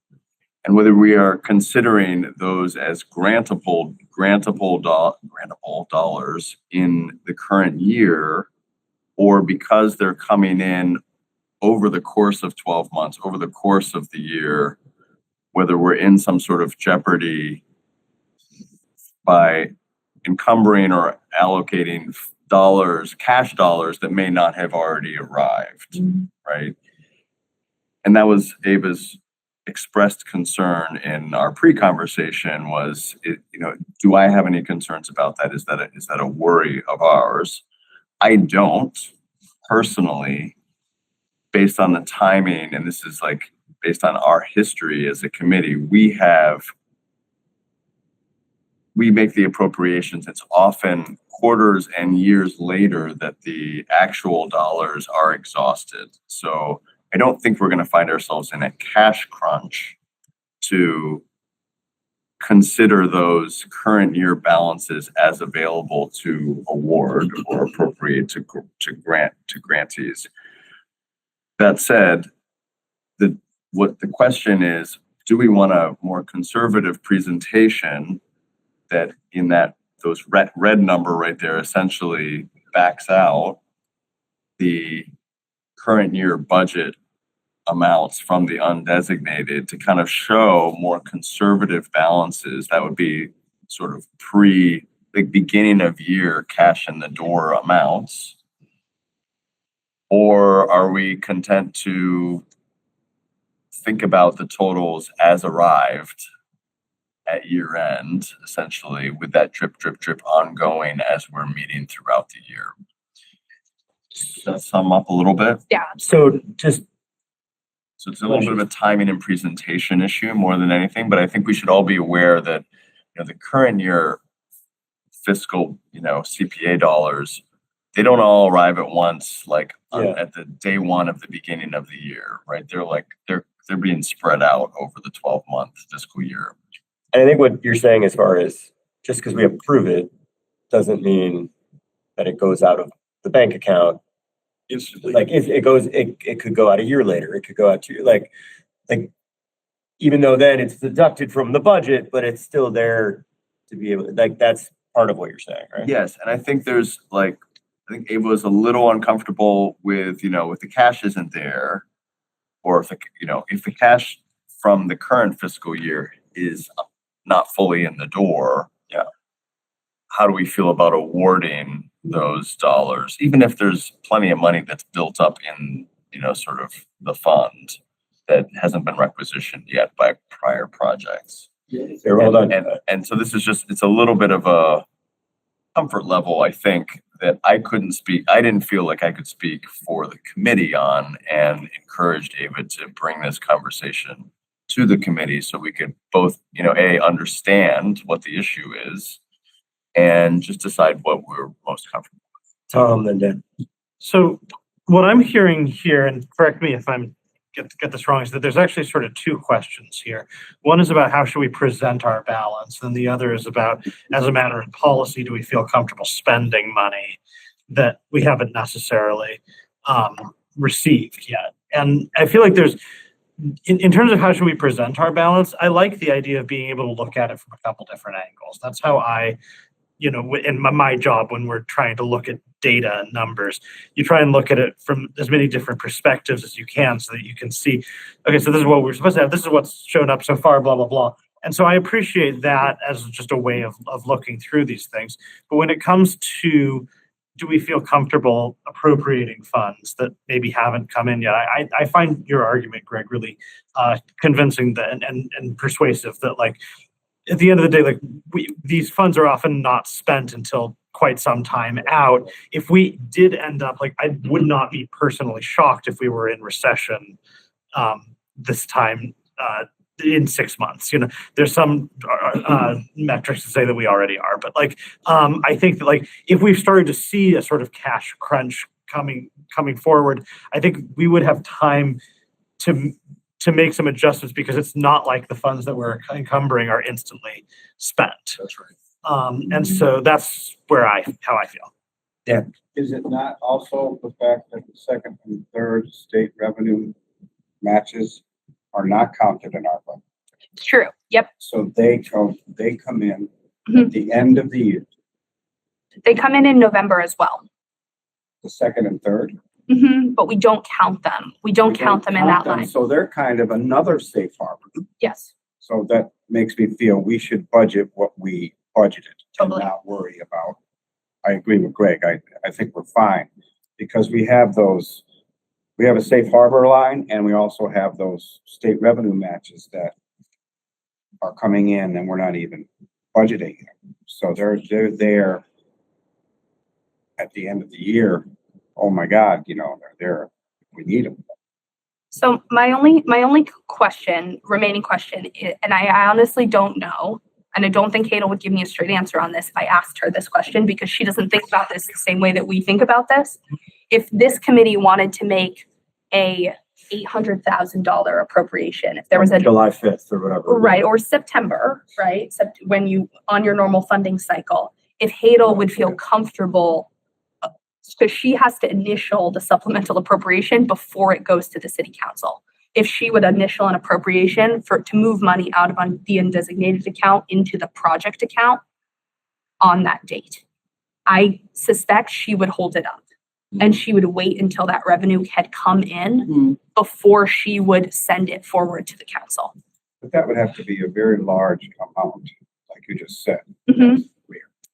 And whether we are considering those as grantable dollars in the current year, or because they're coming in over the course of 12 months, over the course of the year, whether we're in some sort of jeopardy by encumbering or allocating cash dollars that may not have already arrived, right? And that was Ava's expressed concern in our pre-conversation was, do I have any concerns about that? Is that a worry of ours? I don't personally, based on the timing, and this is like based on our history as a committee, we make the appropriations. It's often quarters and years later that the actual dollars are exhausted. So I don't think we're going to find ourselves in a cash crunch to consider those current year balances as available to award or appropriate to grantees. That said, what the question is, do we want a more conservative presentation that those red number right there essentially backs out the current year budget amounts from the undesignated to kind of show more conservative balances? That would be sort of the beginning of year cash in the door amounts. Or are we content to think about the totals as arrived at year end, essentially, with that drip, drip, drip ongoing as we're meeting throughout the year? Does that sum up a little bit? Yeah. So it's a little bit of a timing and presentation issue more than anything, but I think we should all be aware that the current year fiscal CPA dollars, they don't all arrive at once, at the day one of the beginning of the year, right? They're being spread out over the 12-month fiscal year. And I think what you're saying, as far as just because we approve it, doesn't mean that it goes out of the bank account Instantly. It could go out a year later. It could go out even though then it's deducted from the budget, but it's still there to be able to, that's part of what you're saying, right? Yes, and I think I think Ava was a little uncomfortable with, if the cash isn't there, or if the cash from the current fiscal year is not fully in the door. Yeah. How do we feel about awarding those dollars, even if there's plenty of money that's built up in, sort of the fund that hasn't been requisitioned yet by prior projects? Well done. And so this is it's a little bit of a comfort level, I think, that I didn't feel like I could speak for the committee on, and encouraged Ava to bring this conversation to the committee so we could both, understand what the issue is and just decide what we're most comfortable with. Tom, then Dan. So what I'm hearing here, and correct me if I'm get this wrong, is that there's actually sort of two questions here. One is about how should we present our balance, and the other is about, as a matter of policy, do we feel comfortable spending money that we haven't necessarily received yet? And I feel like there's in terms of how should we present our balance, I like the idea of being able to look at it from a couple different angles. That's how I, in my job, when we're trying to look at data and numbers, you try and look at it from as many different perspectives as you can so that you can see, okay, so this is what we're supposed to have, this is what's shown up so far, blah, blah, blah. And so I appreciate that as just a way of looking through these things. But when it comes to, do we feel comfortable appropriating funds that maybe haven't come in yet? I find your argument, Greg, really convincing and persuasive that, like, at the end of the day, like, these funds are often not spent until quite some time out. If we did end up, like, I would not be personally shocked if we were in recession this time in 6 months. There's some metrics to say that we already are, but like, I think that, like, if we've started to see a sort of cash crunch coming forward, I think we would have time to make some adjustments, because it's not like the funds that we're encumbering are instantly spent. That's right. And so that's how I feel. Is it not also the fact that the second and third state revenue matches are not counted in our budget? True. Yep. So they come in at the end of the year, They come in November as well. the second and third. But we don't count them. We don't count them in that line. So they're kind of another safe harbor. Yes. So that makes me feel we should budget what we budgeted Totally. and not worry about. I agree with Greg. I think we're fine because we have a safe harbor line, and we also have those state revenue matches that are coming in and we're not even budgeting them. So they're there at the end of the year. Oh my God, they're there. We need them. So my only remaining question, and I honestly don't know, and I don't think Hadel would give me a straight answer on this if I asked her this question, because she doesn't think about this the same way that we think about this. If this committee wanted to make a $800,000 appropriation, if there was a July 5th or whatever. right, or September, right, when you on your normal funding cycle, if Hadel would feel comfortable, because she has to initial the supplemental appropriation before it goes to the city council. If she would initial an appropriation to move money out of the undesignated account into the project account on that date, I suspect she would hold it up. And she would wait until that revenue had come in before she would send it forward to the council. But that would have to be a very large amount, like you just said.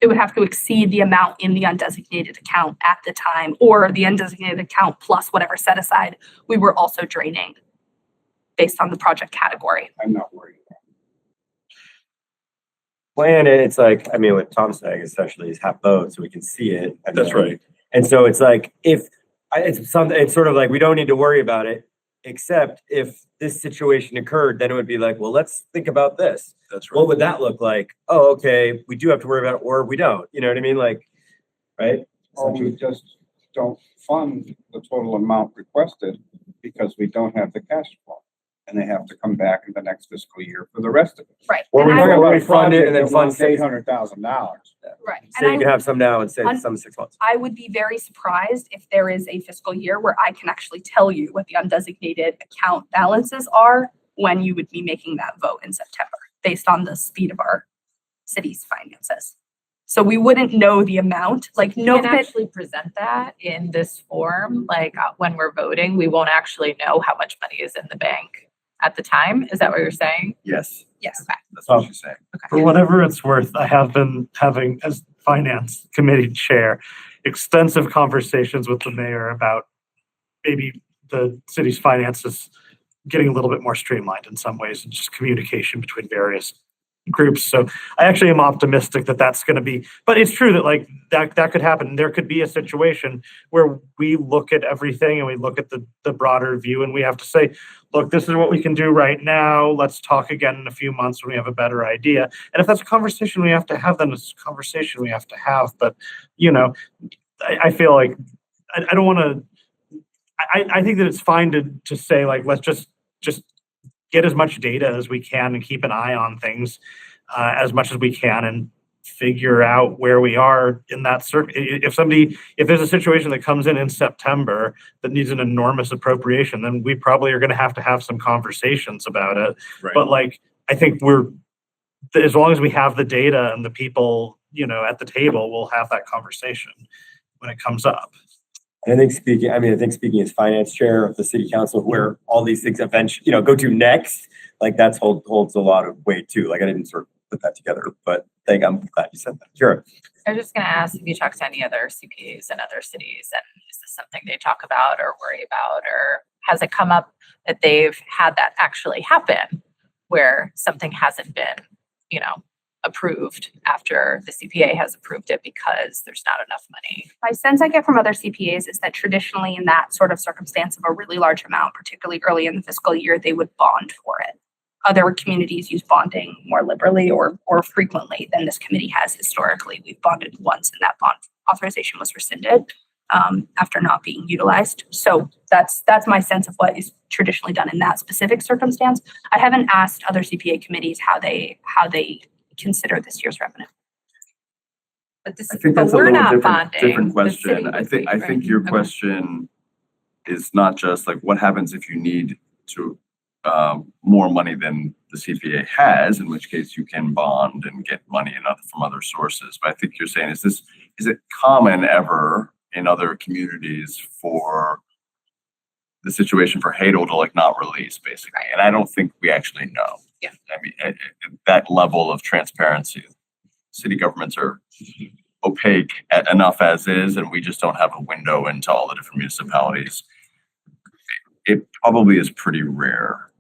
It would have to exceed the amount in the undesignated account at the time, or the undesignated account plus whatever set aside we were also draining based on the project category. I'm not worried about it. Plan it. It's like, I mean, what Tom's saying essentially is half both, so we can see it. And That's right. And so it's like, it's sort of like, we don't need to worry about it, except if this situation occurred, then it would be like, well, let's think about this. That's right. What would that look like? Oh, okay, we do have to worry about it, or we don't. You know what I mean? Like, right? Or we just don't fund the total amount requested because we don't have the cash flow. And they have to come back in the next fiscal year for the rest of it. Right. Or And we I talk will- about we fund it and then fund $800,000. Right. So you can have some now and say some 6 months. I would be very surprised if there is a fiscal year where I can actually tell you what the undesignated account balances are when you would be making that vote in September, based on the speed of our city's finances. So we wouldn't know the amount, like You no. can actually present that in this form, like when we're voting, we won't actually know how much money is in the bank at the time. Is that what you're saying? Yes, Yes. that's what she's saying. For whatever it's worth, I have been having, as finance committee chair, extensive conversations with the mayor about maybe the city's finances getting a little bit more streamlined in some ways, and just communication between various groups. So I actually am optimistic that that's going to be, but it's true that like that could happen. There could be a situation where we look at everything and we look at the broader view, and we have to say, look, this is what we can do right now. Let's talk again in a few months when we have a better idea. And if that's a conversation we have to have, then it's a conversation we have to have. But, I feel like I don't want to, I think that it's fine to say, like, let's just get as much data as we can and keep an eye on things as much as we can, and figure out where we are in that if there's a situation that comes in September that needs an enormous appropriation, then we probably are going to have some conversations about it. Right. But like, I think as long as we have the data and the people, at the table, we'll have that conversation when it comes up. And I think speaking as finance chair of the city council, where all these things eventually, go to next, like that's holds a lot of weight too. Like I didn't sort of put that together, but I'm glad you said that. Sure. I was just going to ask if you talk to any other CPAs in other cities, and is this something they talk about or worry about, or has it come up that they've had that actually happen where something hasn't been, approved after the CPA has approved it because there's not enough money? My sense I get from other CPAs is that traditionally in that sort of circumstance of a really large amount, particularly early in the fiscal year, they would bond for it. Other communities use bonding more liberally or frequently than this committee has historically. We've bonded once and that bond authorization was rescinded after not being utilized. So that's my sense of what is traditionally done in that specific circumstance. I haven't asked other CPA committees how they consider this year's revenue. But I think that's a we're little not different bonding. question. I think your question is not just like what happens if you need to more money than the CPA has, in which case you can bond and get money from other sources. But I think you're saying, is it common ever in other communities for the situation for HADL to like not release, basically? And I don't think we actually know. Yeah. I mean, at that level of transparency, city governments are opaque enough as is, and we just don't have a window into all the different municipalities. It probably is pretty rare,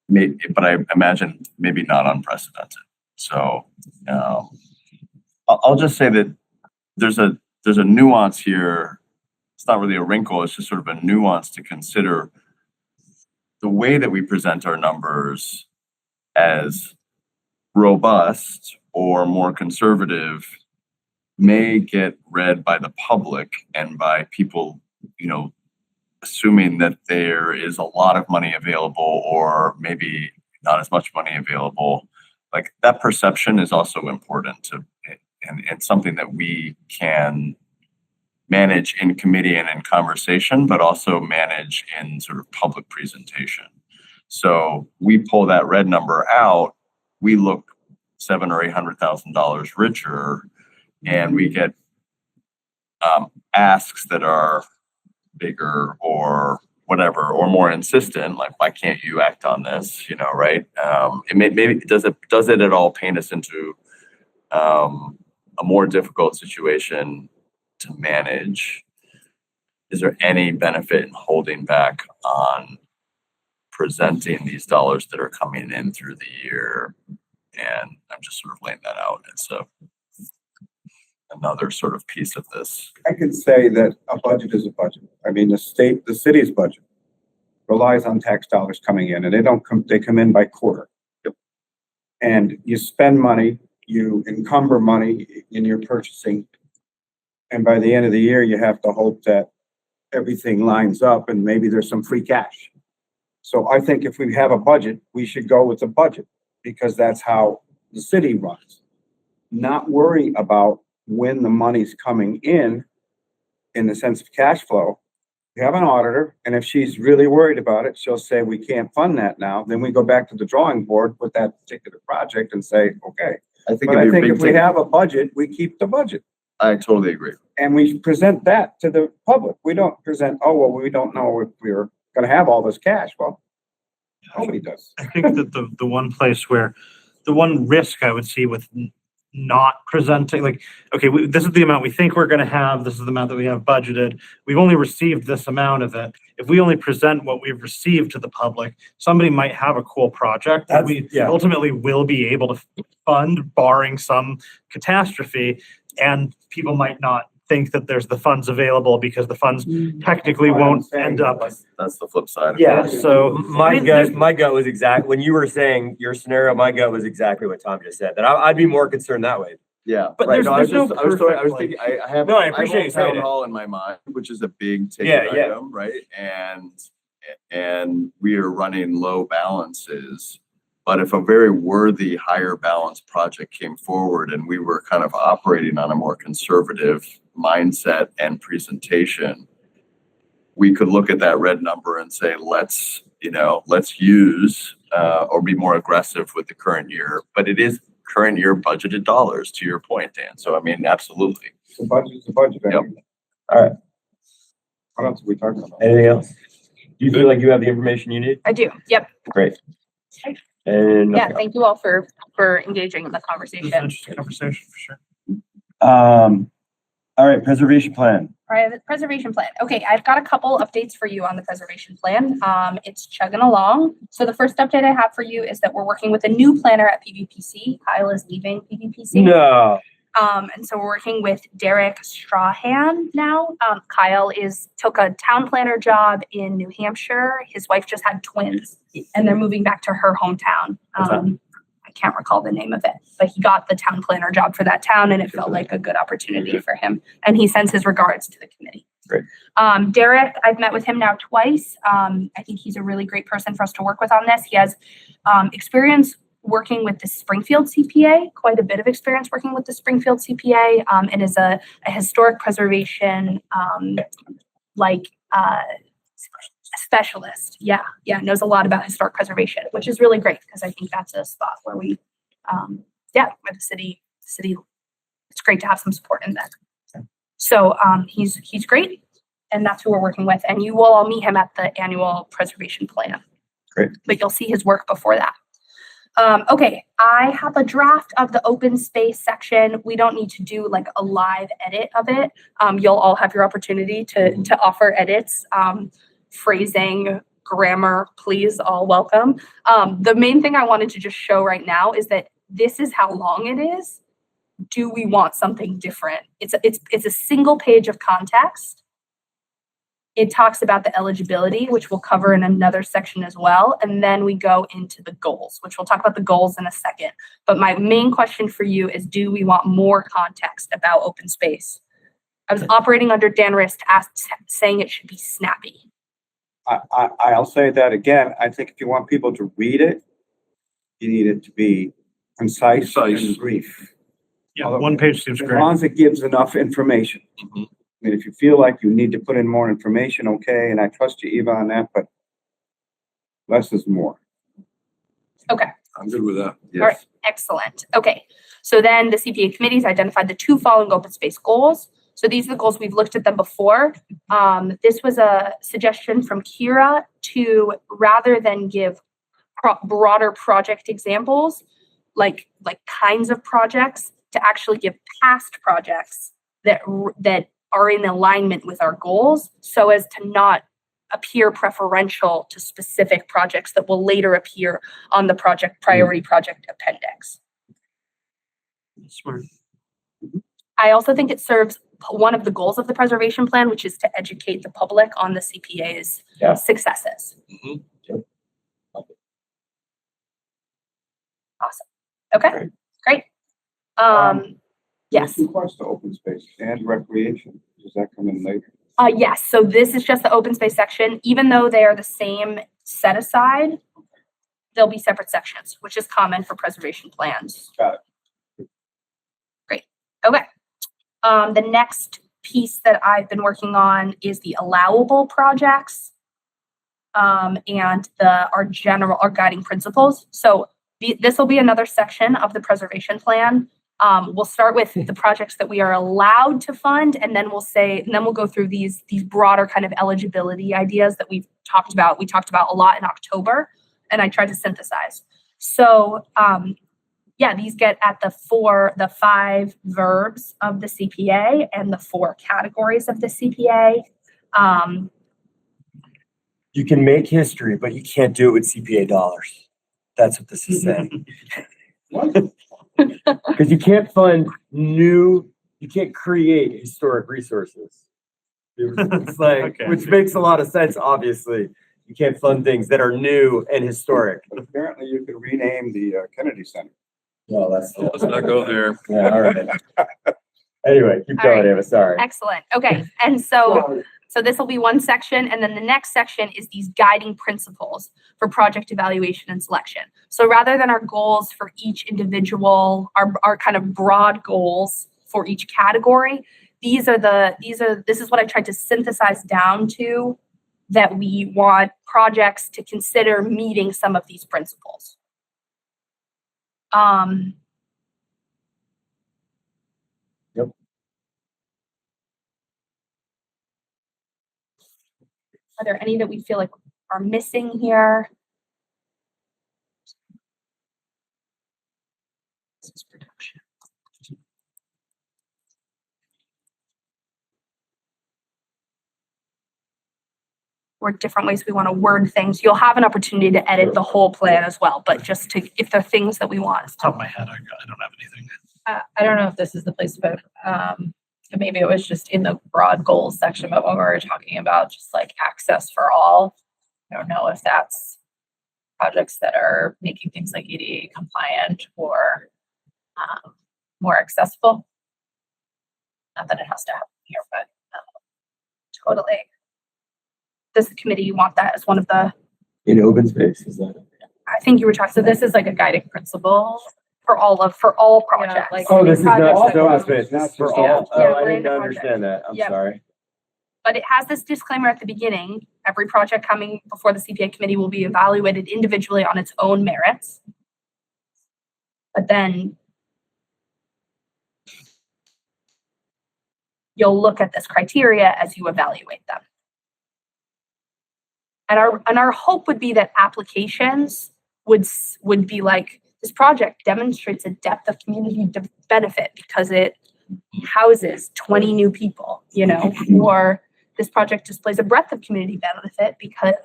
but I imagine maybe not unprecedented. So I'll just say that there's a nuance here. It's not really a wrinkle. It's just sort of a nuance to consider. The way that we present our numbers as robust or more conservative may get read by the public and by people, assuming that there is a lot of money available or maybe not as much money available. Like that perception is also important and something that we can manage in committee and in conversation, but also manage in sort of public presentation. So we pull that red number out, we look $700,000 or $800,000 richer, and we get asks that are bigger or whatever, or more insistent, like why can't you act on this? Right? Does it at all paint us into a more difficult situation to manage? Is there any benefit in holding back on presenting these dollars that are coming in through the year? And I'm just sort of laying that out. It's another sort of piece of this. I can say that a budget is a budget. I mean, the city's budget relies on tax dollars coming in, and they come in by quarter. Yep. And you spend money, you encumber money in your purchasing, and by the end of the year, you have to hope that everything lines up and maybe there's some free cash. So I think if we have a budget, we should go with the budget because that's how the city runs. Not worry about when the money's coming in the sense of cash flow. We have an auditor, and if she's really worried about it, she'll say, we can't fund that now. Then we go back to the drawing board with that particular project and say, okay. I think if we have a budget, we keep the budget. I totally agree. And we present that to the public. We don't present, we don't know if we're going to have all this cash. Well, nobody does. I think that the one place where the one risk I would see with not presenting, like, okay, this is the amount we think we're going to have. This is the amount that we have budgeted. We've only received this amount of it. If we only present what we've received to the public, somebody might have a cool project that we ultimately will be able to fund, barring some catastrophe. And people might not think that there's the funds available because the funds technically won't end up. That's the flip side. Yeah. So my gut was exactly when you were saying your scenario. My gut was exactly what Tom just said. That I'd be more concerned that way. Yeah, but right. I was thinking. I have. I appreciate you saying town it. hall in my mind, which is a big ticket item, right? And we are running low balances, But if a very worthy higher balance project came forward and we were kind of operating on a more conservative mindset and presentation, we could look at that red number and say, let's use or be more aggressive with the current year. But it is current year budgeted dollars, to your point, Dan. So I mean, absolutely. The budget's the budget. Yep. All right. What else are we talking about? Anything else? Do you feel like you have the information you need? I do. Yep. Great. And Yeah. Thank you all for engaging in the This is an conversation. interesting conversation for sure. all right, preservation plan. All right, the preservation plan. Okay, I've got a couple updates for you on the preservation plan. It's chugging along. So the first update I have for you is that we're working with a new planner at PVPC. Kyle is leaving PVPC. No. And so we're working with Derek Strahan now. Kyle took a town planner job in New Hampshire. His wife just had twins and they're moving back to her hometown. I can't recall the name of it, but he got the town planner job for that town and it felt like a good opportunity for him. And he sends his regards to the committee. Great. Derek, I've met with him now twice. I think he's a really great person for us to work with on this. He has experience working with the Springfield CPA, quite a bit of experience working with the Springfield CPA, and is a historic preservation specialist. Yeah, knows a lot about historic preservation, which is really great because I think that's a spot where where the city, it's great to have some support in that. So he's great, and that's who we're working with. And you will all meet him at the annual preservation plan. Great. But you'll see his work before that. Okay, I have a draft of the open space section. We don't need to do like a live edit of it. You'll all have your opportunity to offer edits. Phrasing, grammar, please, all welcome. The main thing I wanted to just show right now is that this is how long it is. Do we want something different? It's a single page of context. It talks about the eligibility, which we'll cover in another section as well. And then we go into the goals, which we'll talk about the goals in a second. But my main question for you is, do we want more context about open space? I was operating under Dan Rist saying it should be snappy. I'll say that again. I think if you want people to read it, you need it to be concise and brief. Yeah, one page seems As great. long as it gives enough information. Mhm. I mean, if you feel like you need to put in more information, okay, and I trust you, Eva, on that, but less is more. Okay. I'm good with that. All right, excellent. Okay, so then the CPA committee's identified the two following open space goals. So these are the goals, we've looked at them before. This was a suggestion from Kira to, rather than give broader project examples, like kinds of projects, to actually give past projects that are in alignment with our goals, so as to not appear preferential to specific projects that will later appear on the priority project appendix. Smart. I also think it serves one of the goals of the preservation plan, which is to educate the public on the CPA's successes. Mhm. Awesome. Okay, great. Yes. Two parts to open space and recreation. Does that come in later? Yes, so this is just the open space section. Even though they are the same set aside, they'll be separate sections, which is common for preservation plans. Got it. Great. Okay. The next piece that I've been working on is the allowable projects and our guiding principles. So this will be another section of the preservation plan. We'll start with the projects that we are allowed to fund, and then we'll go through these broader kind of eligibility ideas that we've talked about. We talked about a lot in October, and I tried to synthesize. So these get at the 5 verbs of the CPA and the 4 categories of the CPA. You can make history, but you can't do it with CPA dollars. That's what this is saying. Because you can't create historic resources. It's like, Okay. which makes a lot of sense, obviously. You can't fund things that are new and historic. But apparently you could rename the Kennedy Center. No, Let's not go there. Yeah, all right. Anyway, keep All going, right. Ava, sorry. Excellent. Okay. And so So this will be one section, and then the next section is these guiding principles for project evaluation and selection. So rather than our goals for each individual, our kind of broad goals for each category, this is what I tried to synthesize down to, that we want projects to consider meeting some of these principles. Yep. Are there any that we feel like are missing here? This is production. Or different ways we want to word things. You'll have an opportunity to edit the whole plan as well, but just to, if there are things that we want. Top of my head, I don't have anything. I don't know if this is the place to put, maybe it was just in the broad goals section, but when we were talking about just like access for all, I don't know if that's projects that are making things like ADA compliant or more accessible. Not that it has to happen here, but totally. Does the committee want that as one of the, In open space, is that? I think you were talking, So this is like a guiding principle. for all projects. like- Oh, this is not Projects. just open space, this is for all. Yeah, Oh, I we're didn't into understand that. I'm Yep. sorry. But it has this disclaimer at the beginning. Every project coming before the CPA committee will be evaluated individually on its own merits. But then you'll look at this criteria as you evaluate them. And our hope would be that applications would be like, this project demonstrates a depth of community benefit because it houses 20 new people, you know, or this project displays a breadth of community benefit because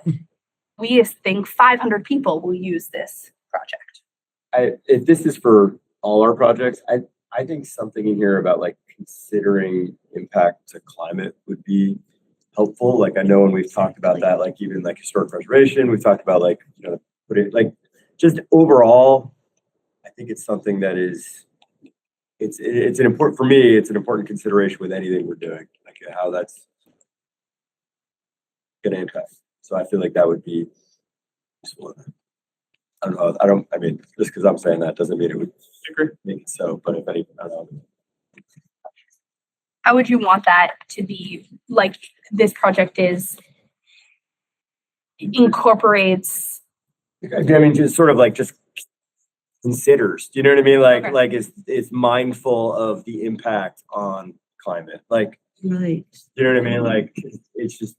we think 500 people will use this project. If this is for all our projects, I think something in here about like considering impact to climate would be helpful. Like I know when we've talked about that, like even like historic preservation, we've talked about like, you know, put it like just overall, I think it's something that is, it's an important, for me, it's an important consideration with anything we're doing, like how that's gonna impact. So I feel like that would be useful. I don't know, I mean, just because I'm saying that doesn't mean it would make it so, but if any, I don't know. How would you want that to be, like this project incorporates? I mean, just sort of like just considers, do you know what I mean? Like, Okay. like is mindful of the impact on climate. Like, Right, you know what I mean? Like, it's just.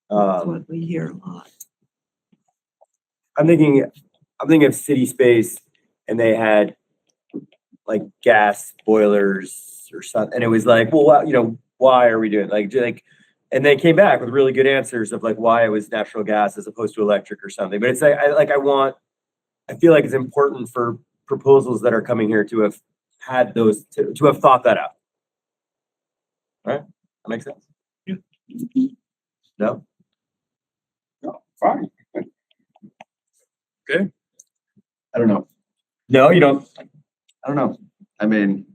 that's what we hear a lot. I'm thinking of city space and they had like gas boilers or something. And it was like, well, you know, why are we doing like, and they came back with really good answers of like why it was natural gas as opposed to electric or something. But it's like, I feel like it's important for proposals that are coming here to have had those, to have thought that out. All right, that makes sense? Yeah. No? No, fine. Good. I don't know. No, you don't. I don't know. I mean,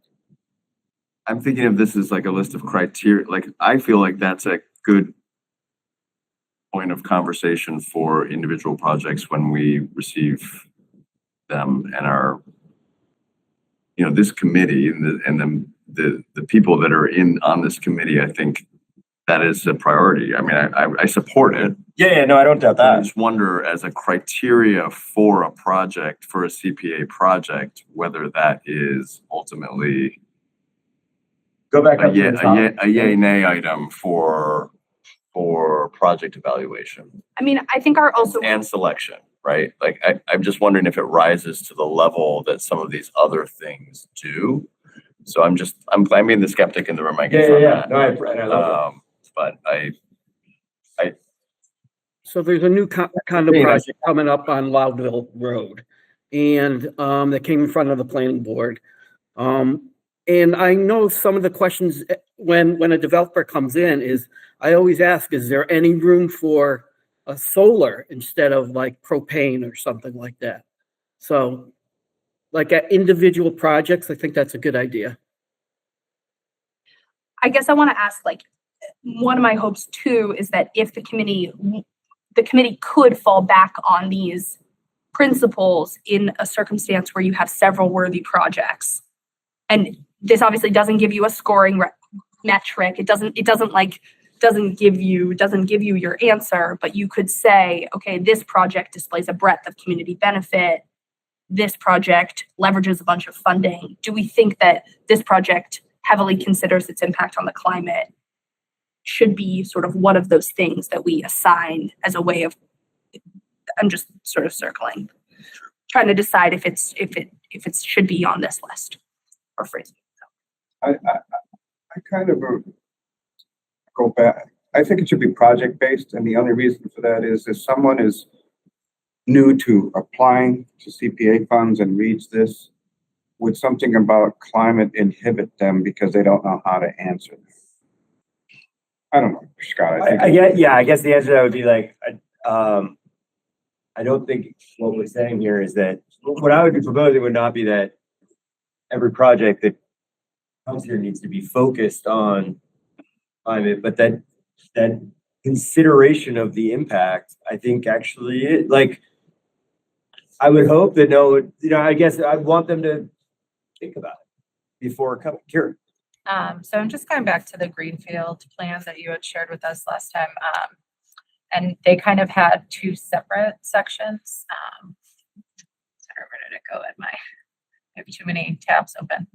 I'm thinking of this as like a list of criteria. Like, I feel like that's a good point of conversation for individual projects when we receive them and our, you know, this committee and the people that are on this committee. I think that is a priority. I mean, I support it. Yeah, no, I don't doubt I that. just wonder, as a criteria for a project, for a CPA project, whether that is ultimately Go back a up to the top. yay nay item for project evaluation I mean, I think our also. and selection, right? Like, I'm just wondering if it rises to the level that some of these other things do. So I'm being the skeptic in the room, I guess, on Yeah. that. No, I love But So there's a new condo project coming up on Loudville Road. And that came in front of the planning board. And I know some of the questions when a developer comes in is, I always ask, is there any room for a solar instead of like propane or something like that? So like at individual projects, I think that's a good idea. I guess I want to ask, like, one of my hopes too is that if the committee could fall back on these principles in a circumstance where you have several worthy projects. And this obviously doesn't give you a scoring metric. It doesn't give you your answer, but you could say, okay, this project displays a breadth of community benefit. This project leverages a bunch of funding. Do we think that this project heavily considers its impact on the climate? Should be sort of one of those things that we assign as a way of, I'm just sort of circling, trying to decide if it should be on this list or phrasing. I kind of go back. I think it should be project based, and the only reason for that is if someone is new to applying to CPA funds and reads this, would something about climate inhibit them because they don't know how to answer them? I don't know, Scott. I guess the answer to that would be like, I don't think what we're saying here is that what I would be proposing would not be that every project that comes here needs to be focused on climate, but that consideration of the impact, I think actually I would hope that I guess I'd want them to think about it before coming here. So I'm just going back to the Greenfield plan that you had shared with us last time. And they kind of had two separate sections. Sorry, where did it go I have too many tabs open.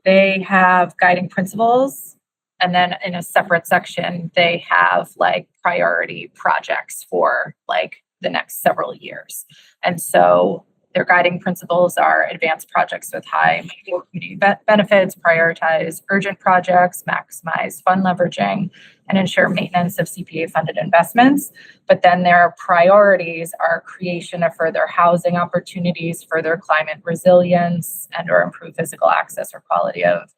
They have guiding principles, and then in a separate section, they have like priority projects for like the next several years. And so their guiding principles are advance projects with high community benefits, prioritize urgent projects, maximize fund leveraging, and ensure maintenance of CPA-funded investments. But then their priorities are creation of further housing opportunities, further climate resilience, and/or improve physical access or quality of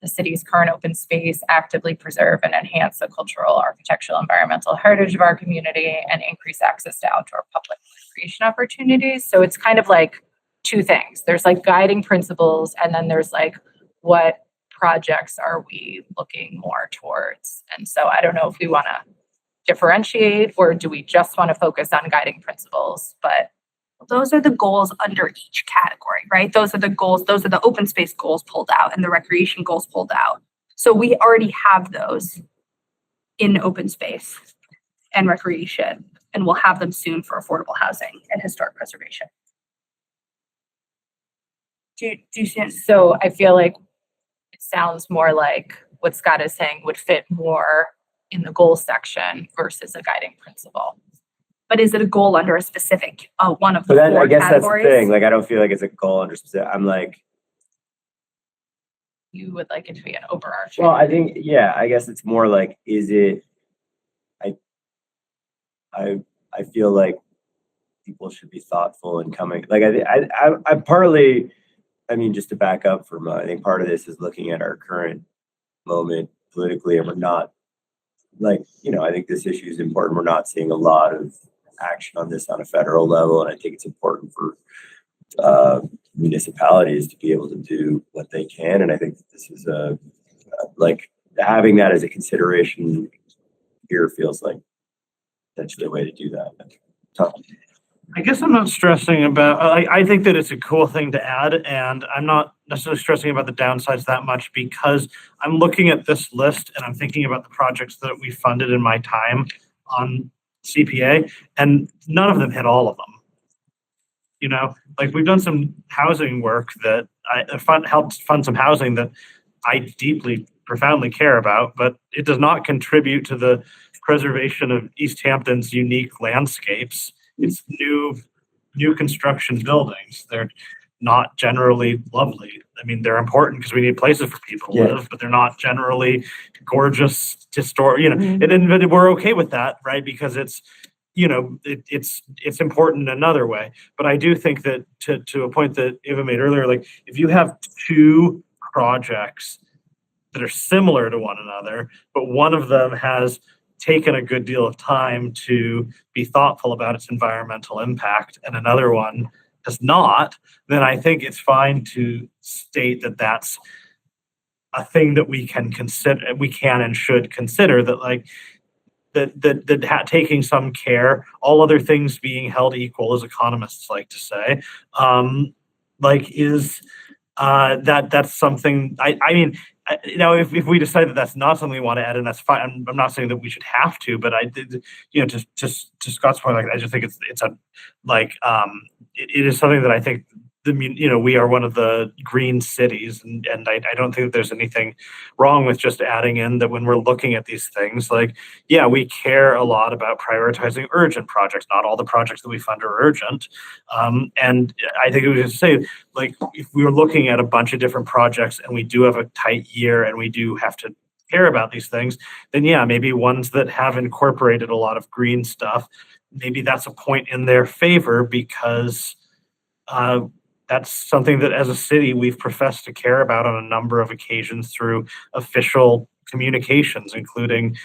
the city's current open space, actively preserve and enhance the cultural, architectural, environmental heritage of our community, and increase access to outdoor public recreation opportunities. So it's kind of like two things. There's like guiding principles, and then there's like what projects are we looking more towards? And so I don't know if we want to differentiate, or do we just want to focus on guiding principles? But those are the goals under each category, right? Those are the goals. Those are the open space goals pulled out and the recreation goals pulled out. So we already have those in open space and recreation, and we'll have them soon for affordable housing and historic preservation. Do you see it? So I feel like it sounds more like what Scott is saying would fit more in the goal section versus a guiding principle. But is it a goal under a specific one of the But then four I guess categories? that's the thing. Like, I don't feel like it's a goal under specific. I'm like, You would like it to be an overarching. well, I think, yeah, I guess it's more like, is it, I feel like people should be thoughtful in coming, like, I partly, I mean, just to back up from, I think part of this is looking at our current moment politically, and we're not, like, I think this issue is important. We're not seeing a lot of action on this on a federal level, and I think it's important for municipalities to be able to do what they can. And I think this is like having that as a consideration here feels like potentially a way to do that. So, I guess I'm not stressing about, I think that it's a cool thing to add, and I'm not necessarily stressing about the downsides that much, because I'm looking at this list and I'm thinking about the projects that we funded in my time on CPA, and none of them hit all of them. Like, we've done some housing work that helped fund some housing that I deeply, profoundly care about, but it does not contribute to the preservation of Easthampton's unique landscapes. It's new construction buildings. They're not generally lovely. I mean, they're important because we need places for people to live, but they're not generally gorgeous to store, and we're okay with that, right? Because it's, it's important in another way. But I do think that to a point that Eva made earlier, like, if you have two projects that are similar to one another, but one of them has taken a good deal of time to be thoughtful about its environmental impact and another one has not, then I think it's fine to state that that's a thing that we can consider, we can and should consider, that like taking some care, all other things being held equal, as economists like to say, that's something. I mean, if we decide that that's not something we want to add, and that's fine. I'm not saying that we should have to, but I did, to Scott's point, like I just think it's a like it is something that I think we are one of the green cities, and I don't think that there's anything wrong with just adding in that when we're looking at these things, like, yeah, we care a lot about prioritizing urgent projects. Not all the projects that we fund are urgent. And I think it was just say, like, if we were looking at a bunch of different projects and we do have a tight year and we do have to care about these things, then yeah, maybe ones that have incorporated a lot of green stuff, maybe that's a point in their favor, because that's something that as a city we've professed to care about on a number of occasions through official communications, including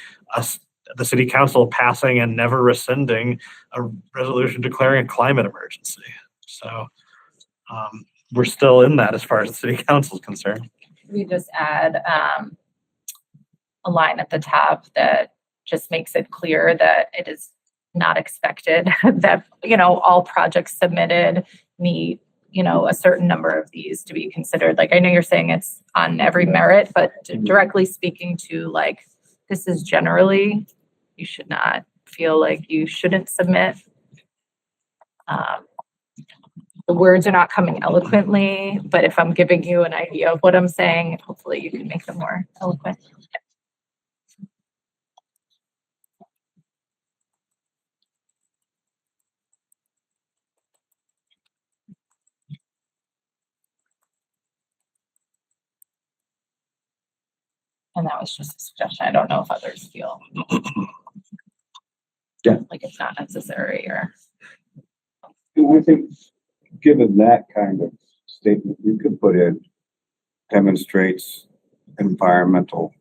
the city council passing and never rescinding a resolution declaring a climate emergency. So we're still in that as far as the city council is concerned. We just add a line at the top that just makes it clear that it is not expected that, all projects submitted meet, a certain number of these to be considered. Like, I know you're saying it's on every merit, but directly speaking to, like, this is generally, you should not feel like you shouldn't submit. The words are not coming eloquently, but if I'm giving you an idea of what I'm saying, hopefully you can make them more eloquent. And that was just a suggestion. I don't know if others feel like it's not necessary or. I think, given that kind of statement, you could put in demonstrates environmental.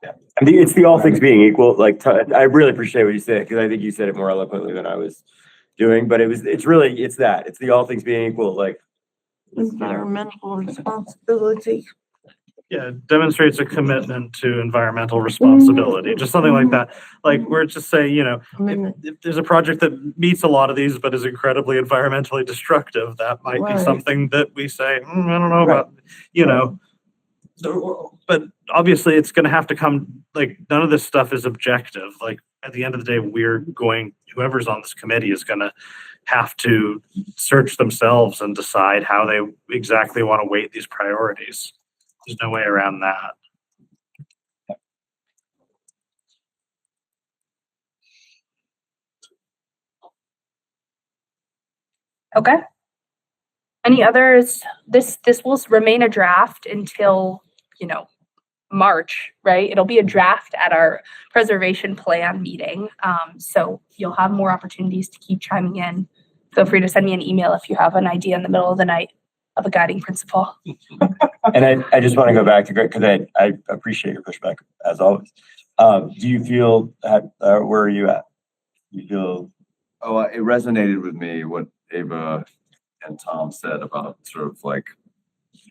I mean, it's the all things being equal. Like, I really appreciate what you said, because I think you said it more eloquently than I was doing. But it's the all things being equal. Like, environmental responsibility. Yeah, demonstrates a commitment to environmental responsibility, just something like that. Like, where it's just say, if there's a project that meets a lot of these but is incredibly environmentally destructive, that might be something that we say, I don't know about, but obviously it's going to have to come, like, none of this stuff is objective. Like, at the end of the day, whoever's on this committee is going to have to search themselves and decide how they exactly want to weight these priorities. There's no way around that. Okay. Any others? This will remain a draft until, March, right? It'll be a draft at our preservation plan meeting. So you'll have more opportunities to keep chiming in. Feel free to send me an email if you have an idea in the middle of the night of a guiding principle. And I just want to go back to Greg, because I appreciate your pushback as always. Do you feel where are you at? You feel? Oh, it resonated with me what Ava and Tom said about sort of like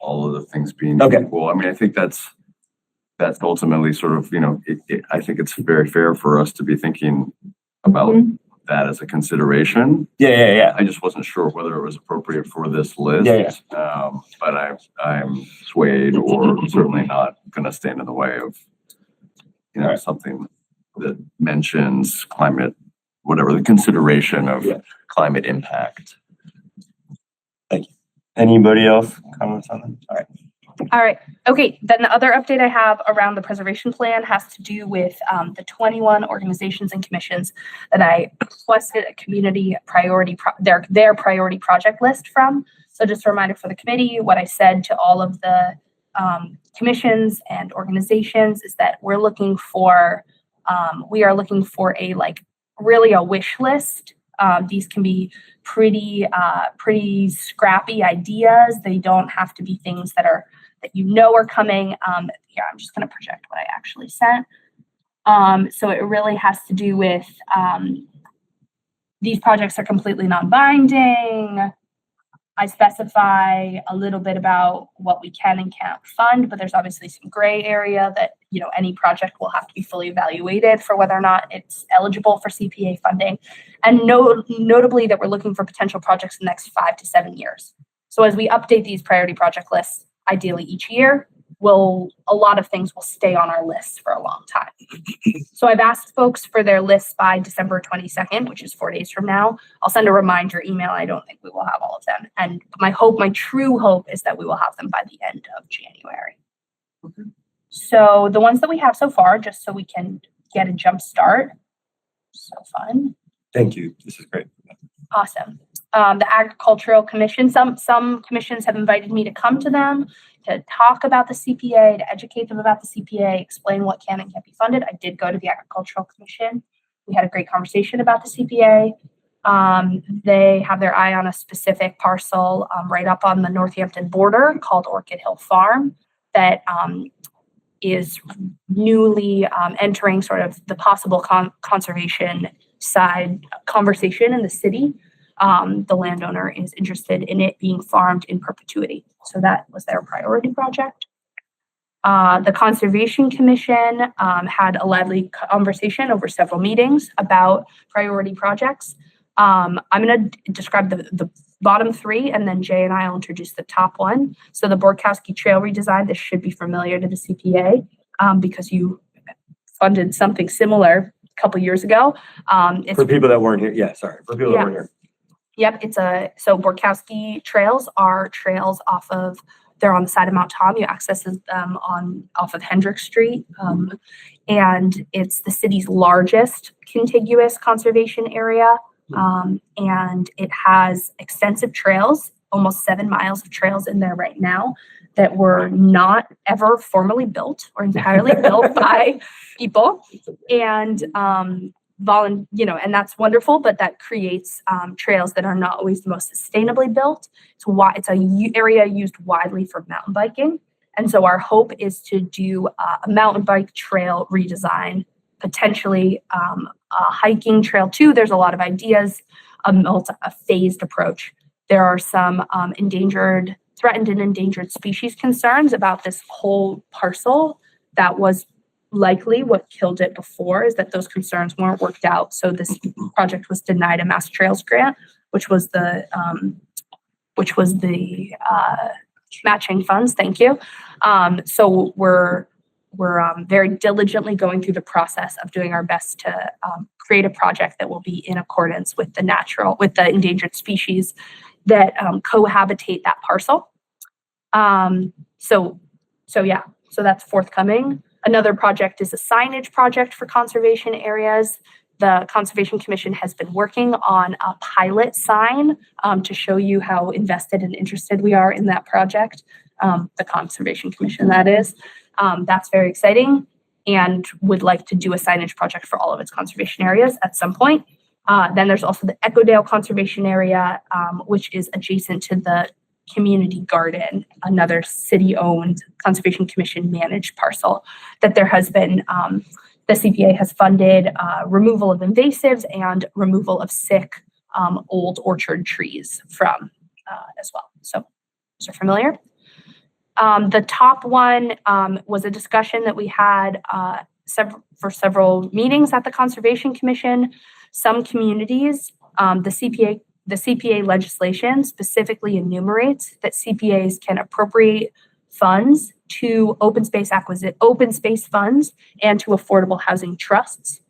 all of the things being equal. I mean, I think that's ultimately sort of, I think it's very fair for us to be thinking about that as a consideration. Yeah. I just wasn't sure whether it was appropriate for this list. But I'm swayed, or certainly not going to stand in the way of, something that mentions climate, whatever the consideration of climate impact. Thank you. Anybody else comments on that? All right. Okay. Then the other update I have around the preservation plan has to do with the 21 organizations and commissions that I requested a community priority, their priority project list from. So just a reminder for the committee, what I said to all of the commissions and organizations is that we are looking for really a wish list. These can be pretty scrappy ideas. They don't have to be things that are coming. I'm just going to project what I actually sent. So it really has to do with these projects are completely non-binding. I specify a little bit about what we can and can't fund, but there's obviously some gray area that, you know, any project will have to be fully evaluated for whether or not it's eligible for CPA funding. And notably that we're looking for potential projects in the next 5 to 7 years. So as we update these priority project lists, ideally each year, a lot of things will stay on our list for a long time. So I've asked folks for their lists by December 22nd, which is 4 days from now. I'll send a reminder email. I don't think we will have all of them. And my true hope is that we will have them by the end of January. Okay. So the ones that we have so far, just so we can get a jump start. So fun. Thank you. This is great. Awesome. The Agricultural Commission, some commissions have invited me to come to them to talk about the CPA, to educate them about the CPA, explain what can and can't be funded. I did go to the Agricultural Commission. We had a great conversation about the CPA. They have their eye on a specific parcel right up on the Northampton border called Orchid Hill Farm that is newly entering sort of the possible conservation side conversation in the city. The landowner is interested in it being farmed in perpetuity. So that was their priority project. The Conservation Commission had a lively conversation over several meetings about priority projects. I'm going to describe the bottom three, and then Jay and I will introduce the top one. So the Borkowski Trail redesign, this should be familiar to the CPA because you funded something similar a couple years ago. For people that weren't here, for people that weren't here. Yep, so Borkowski trails are trails they're on the side of Mount Tom. You access them off of Hendrick Street. And it's the city's largest contiguous conservation area. And it has extensive trails, almost 7 miles of trails in there right now that were not ever formally built or entirely built by people. And and that's wonderful, but that creates trails that are not always the most sustainably built. It's an area used widely for mountain biking. And so our hope is to do a mountain bike trail redesign, potentially a hiking trail too. There's a lot of ideas, a phased approach. There are some threatened and endangered species concerns about this whole parcel. That was likely what killed it before, is that those concerns weren't worked out. So this project was denied a Mass Trails grant, which was the matching funds. Thank you. So we're very diligently going through the process of doing our best to create a project that will be in accordance with the endangered species that cohabitate that parcel. So that's forthcoming. Another project is a signage project for conservation areas. The Conservation Commission has been working on a pilot sign to show you how invested and interested we are in that project. The Conservation Commission, that is. That's very exciting, and would like to do a signage project for all of its conservation areas at some point. Then there's also the Echodale Conservation Area, which is adjacent to the community garden, another city-owned Conservation Commission managed parcel that there has been, the CPA has funded removal of invasives and removal of sick old orchard trees from as well. So those are familiar. The top one was a discussion that we had for several meetings at the Conservation Commission. Some communities, the CPA legislation specifically enumerates that CPAs can appropriate funds to open space funds and to affordable housing trusts,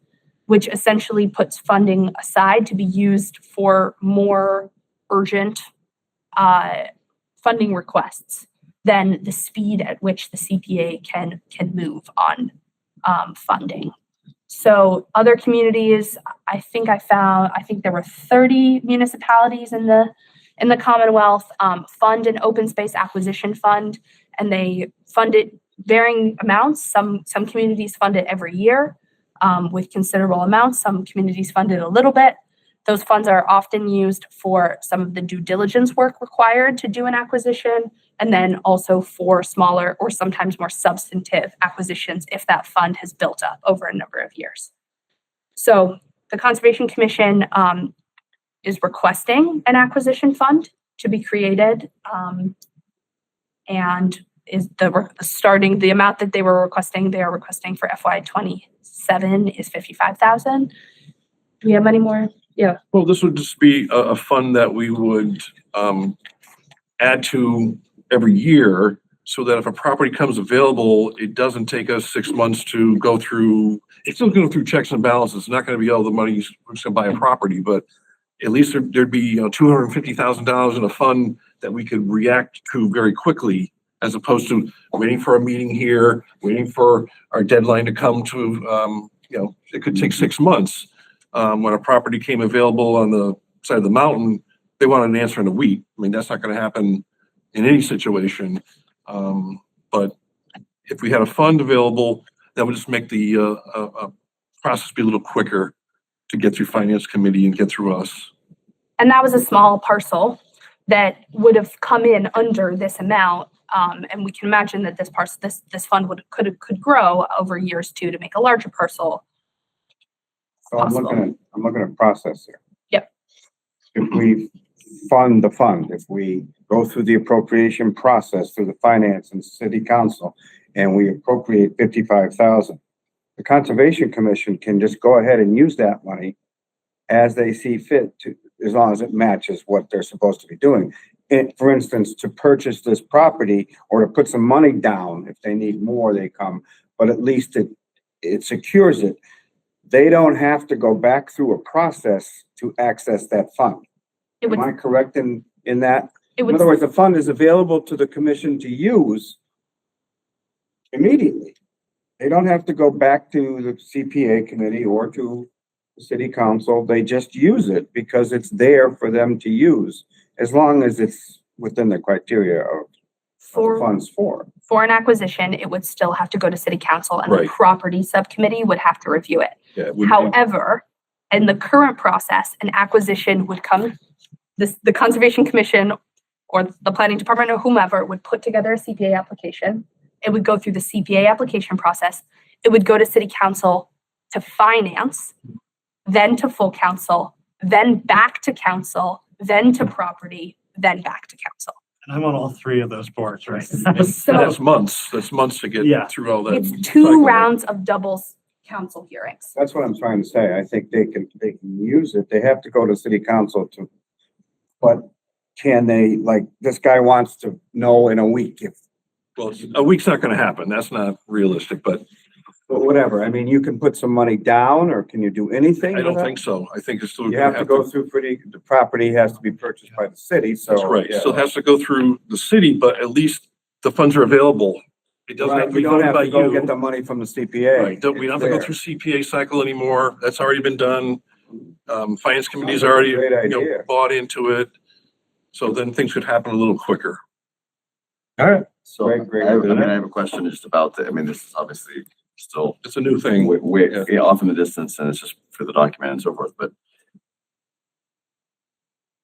which essentially puts funding aside to be used for more urgent funding requests than the speed at which the CPA can move on funding. So other communities, I think there were 30 municipalities in the Commonwealth fund an open space acquisition fund, and they fund it varying amounts. Some communities fund it every year with considerable amounts. Some communities fund it a little bit. Those funds are often used for some of the due diligence work required to do an acquisition, and then also for smaller or sometimes more substantive acquisitions if that fund has built up over a number of years. So the Conservation Commission is requesting an acquisition fund to be created. And is the amount that they are requesting for FY 27 is 55,000. Do we have any more? Yeah. Well, this would just be a fund that we would add to every year so that if a property comes available, it doesn't take us 6 months to go through. It's still going through checks and balances. It's not going to be all the money we're just going to buy a property, but at least there'd be $250,000 in a fund that we could react to very quickly, as opposed to waiting for a meeting here, waiting for our deadline to come to, it could take 6 months. When a property came available on the side of the mountain, they wanted an answer in a week. I mean, that's not going to happen in any situation. But if we had a fund available, that would just make the process be a little quicker to get through finance committee and get through us. And that was a small parcel that would have come in under this amount. And we can imagine that this fund could grow over years too, to make a larger parcel. So I'm looking at process here. Yep. If we fund the fund, if we go through the appropriation process through the finance and city council, and we appropriate 55,000, the Conservation Commission can just go ahead and use that money as they see fit, to, as long as it matches what they're supposed to be doing. And for instance, to purchase this property or to put some money down, if they need more, they come, but at least it secures it. They don't have to go back through a process to access that fund. Am I correct in that? In other words, the fund is available to the commission to use immediately. They don't have to go back to the CPA committee or to the city council. They just use it because it's there for them to use, as long as it's within the criteria of the funds for. For an acquisition, it would still have to go to city council, and Right. the property subcommittee would have to review it. Yeah, it would be- However, in the current process, an acquisition would come, the Conservation Commission or the planning department or whomever would put together a CPA application. It would go through the CPA application process. It would go to city council to finance, then to full council, then back to council, then to property, then back to council. And I'm on all three of those boards, right? So That's months to get Yeah. through all that. it's two cycle. rounds of doubles council hearings. That's what I'm trying to say. I think they can use it. They have to go to city council to, but can they, like, this guy wants to know in a week if, Well, a week's not going to happen. That's not realistic, but whatever. I mean, you can put some money down, or can you do anything? I don't with that? think so. I think it's still. You gonna have to go through the property has to be purchased by the city, so. That's right. yeah. Still has to go through the city, but at least the funds are available. It doesn't have Right, to we be don't voted have by to go you. get the money from the CPA. Right. We don't have to go It's through CPA cycle anymore. That's already been done. Finance committee's already, Great idea. bought into it. So then things could happen a little quicker. All right. So Great. I have a question just about this is obviously still It's a new thing. way off in the distance, and it's just for the document and so forth, but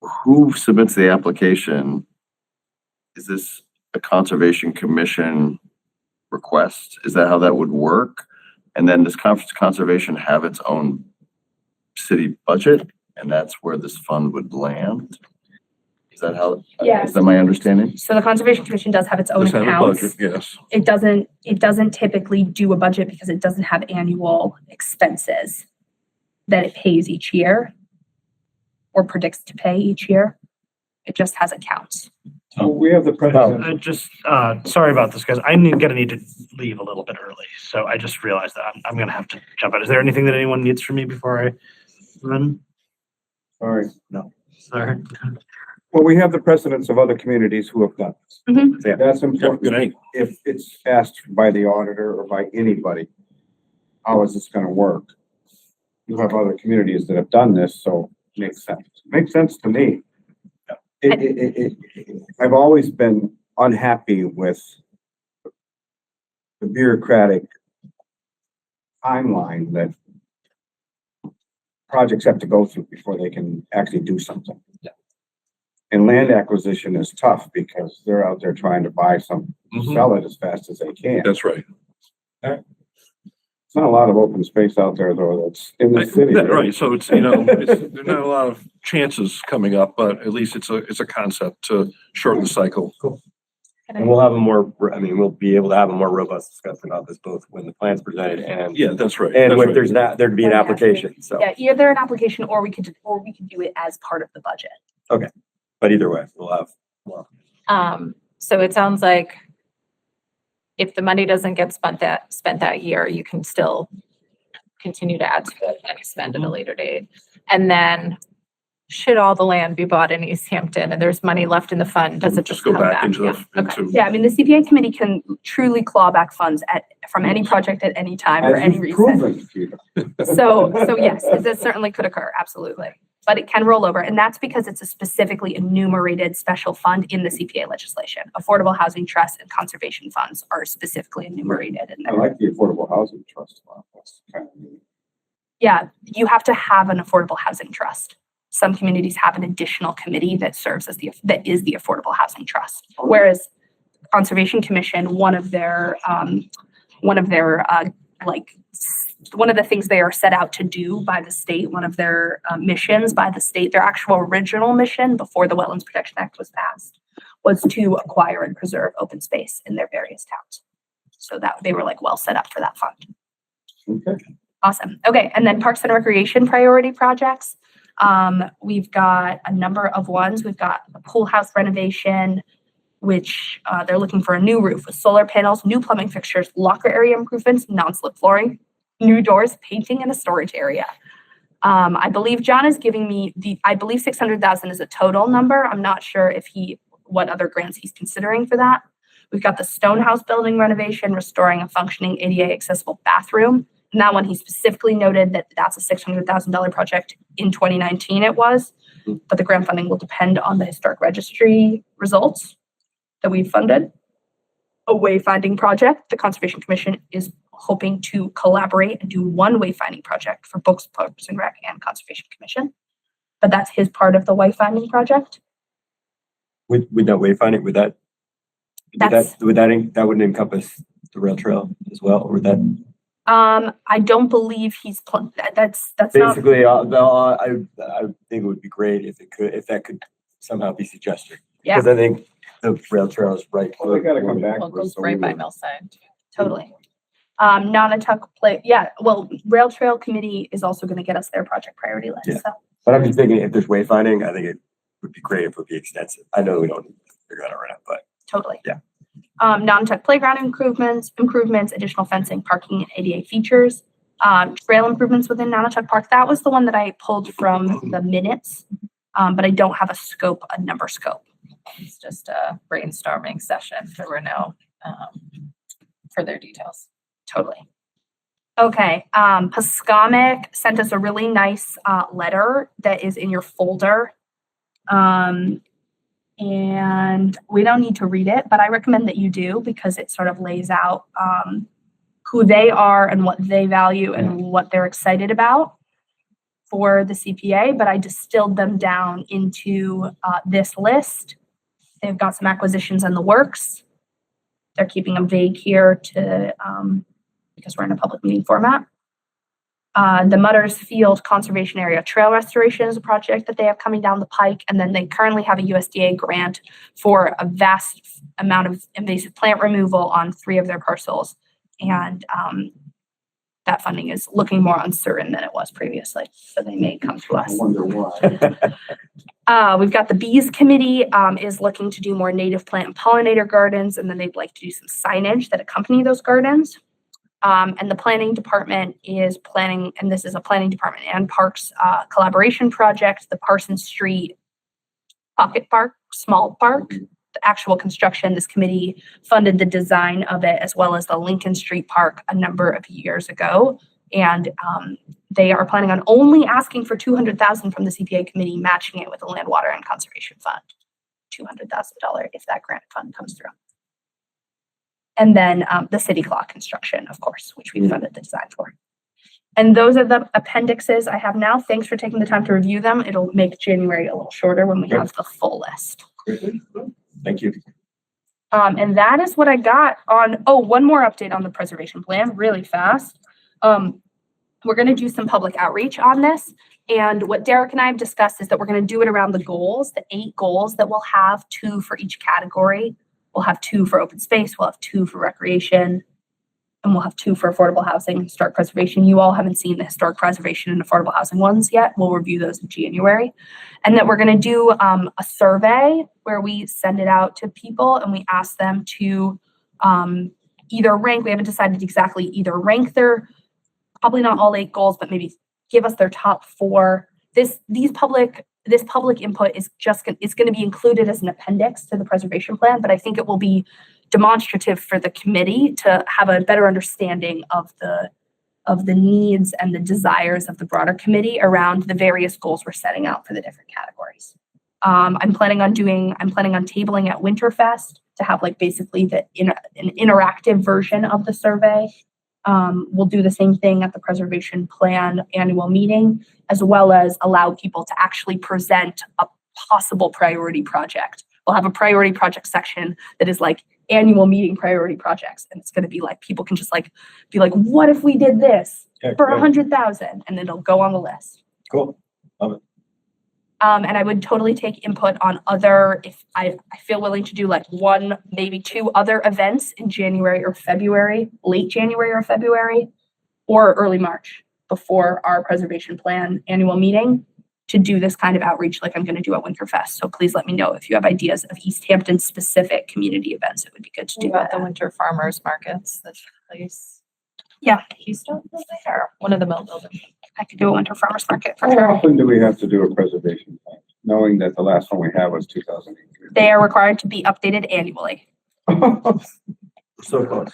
who submits the application? Is this a Conservation Commission request? Is that how that would work? And then does Conservation have its own city budget, and that's where this fund would land? Is that how, Yes. is that my understanding? So the Conservation Commission does have its own Just have a accounts. budget, yes. It doesn't typically do a budget because it doesn't have annual expenses that it pays each year or predicts to pay each year. It just has accounts. So we have the president. I just, sorry about this, guys. I'm gonna need to leave a little bit early, so I just realized that I'm gonna have to jump out. Is there anything that anyone needs from me before I run? Sorry. No. Sorry. Well, we have the precedents of other communities who have done this. Mhm. Yeah, that's Yeah, important. good night. If it's asked by the auditor or by anybody, how is this gonna work? You have other communities that have done this, so it makes sense. Makes sense to me. I've always been unhappy with the bureaucratic timeline that projects have to go through before they can actually do something. And land acquisition is tough because they're out there trying to buy something, Mhm. sell it as fast as they can. That's right. It's not a lot of open space out there though, that's in the city. Right, so it's, there's not a lot of chances coming up, but at least it's a concept to shorten the cycle. Cool. And we'll have we'll be able to have a more robust discussion about this both when the plan's presented and. Yeah, that's right. And that's when right. there'd be an application, so. Yeah, either an application or we could do it as part of the budget. Okay, but either way, we'll have. So it sounds like if the money doesn't get spent that year, you can still continue to add to it and spend at a later date. And then should all the land be bought in Easthampton and there's money left in the fund, does it just go come back back? into Yeah. the, Okay. into. Yeah, I mean, the CPA committee can truly claw back funds from any project at any time for As any you've reason. proven, Peter. So yes, this certainly could occur, absolutely. But it can roll over, and that's because it's a specifically enumerated special fund in the CPA legislation. Affordable Housing Trust and conservation funds are specifically enumerated in I there. like the Affordable Housing Trust. That's kind of neat. Yeah, you have to have an affordable housing trust. Some communities have an additional committee that serves as that is the Affordable Housing Trust. Whereas Conservation Commission, one of the things they are set out to do by the state, one of their missions by the state, their actual original mission before the Wetlands Protection Act was passed, was to acquire and preserve open space in their various towns. So that they were well set up for that fund. Okay. Awesome. Okay, and then Parks and Recreation priority projects. We've got a number of ones. We've got a pool house renovation, which they're looking for a new roof with solar panels, new plumbing fixtures, locker area improvements, non-slip flooring, new doors, painting, and a storage area. I believe John is giving me I believe 600,000 is a total number. I'm not sure what other grants he's considering for that. We've got the Stonehouse building renovation, restoring a functioning ADA accessible bathroom. And that one, he specifically noted that that's a $600,000 project. In 2019 it was, but the grant funding will depend on the historic registry results that we've funded. A wayfinding project, the Conservation Commission is hoping to collaborate and do one wayfinding project for Books, Parks and Rec and Conservation Commission. But that's his part of the wayfinding project. With that wayfinding, that wouldn't encompass the rail trail as well, or that? I don't believe he's, that's Basically, I think it would be great if that could somehow be suggested. Yeah. Because I think the rail trail is right. Well, they gotta come back. Well, it with goes some right by new- Millside. Totally. Nonotuck Rail Trail Committee is also gonna get us their project priority list, Yeah. so. But I'm just thinking if there's wayfinding, I think it would be great if it would be extensive. I know we don't figure that out right now, but Totally. Yeah. Non-tech playground improvements, additional fencing, parking, and ADA features. Trail improvements within Nonotuck Park. That was the one that I pulled from the minutes, but I don't have a number scope. It's just a brainstorming session. There were no further details. Totally. Okay, Pascomic sent us a really nice letter that is in your folder. And we don't need to read it, but I recommend that you do because it sort of lays out who they are and what they value and what they're excited about for the CPA. But I distilled them down into this list. They've got some acquisitions in the works. They're keeping them vague here because we're in a public meeting format. The Mutters Field Conservation Area Trail Restoration is a project that they have coming down the pike. And then they currently have a USDA grant for a vast amount of invasive plant removal on 3 of their parcels. And that funding is looking more uncertain than it was previously. So they may come to us. I wonder why. We've got the Bees Committee is looking to do more native plant and pollinator gardens. And then they'd like to do some signage that accompany those gardens. And the planning department is planning, and this is a planning department and parks collaboration project, the Parsons Street Pocket Park, small park, the actual construction. This committee funded the design of it as well as the Lincoln Street Park a number of years ago. And they are planning on only asking for $200,000 from the CPA committee, matching it with the Land, Water, and Conservation Fund. $200,000 if that grant fund comes through. And then the city clock construction, of course, which we funded the design for. And those are the appendixes I have now. Thanks for taking the time to review them. It'll make January a little shorter when we have the full list. thank you. And that is what I got on, one more update on the preservation plan, really fast. We're going to do some public outreach on this. And what Derek and I have discussed is that we're going to do it around the goals, the 8 goals that we'll have, 2 for each category. We'll have 2 for open space. We'll have 2 for recreation. And we'll have 2 for affordable housing and historic preservation. You all haven't seen the historic preservation and affordable housing ones yet. We'll review those in January. And then we're going to do a survey where we send it out to people and we ask them to either rank, we haven't decided exactly, either rank their, probably not all 8 goals, but maybe give us their top 4. This public input is it's going to be included as an appendix to the preservation plan, but I think it will be demonstrative for the committee to have a better understanding of the needs and the desires of the broader committee around the various goals we're setting out for the different categories. I'm planning on tabling at Winterfest to have like basically an interactive version of the survey. We'll do the same thing at the preservation plan annual meeting, as well as allow people to actually present a possible priority project. We'll have a priority project section that is like annual meeting priority projects. And it's going to be like, people can just like, be like, what if we did this for 100,000? And it'll go on the list. Cool. Love it. And I would totally take input on other, if I feel willing to do like 1, maybe 2 other events in January or February, late January or February, or early March before our preservation plan annual meeting to do this kind of outreach like I'm going to do at Winterfest. So please let me know if you have ideas of Easthampton specific community events. It would be good to do About that. the winter farmers markets that take place. Yeah. Keystone, or one of the mill buildings. I could do a winter farmers market for How sure. often do we have to do a preservation plan, knowing that the last one we had was 2008? They are required to be updated annually. So close.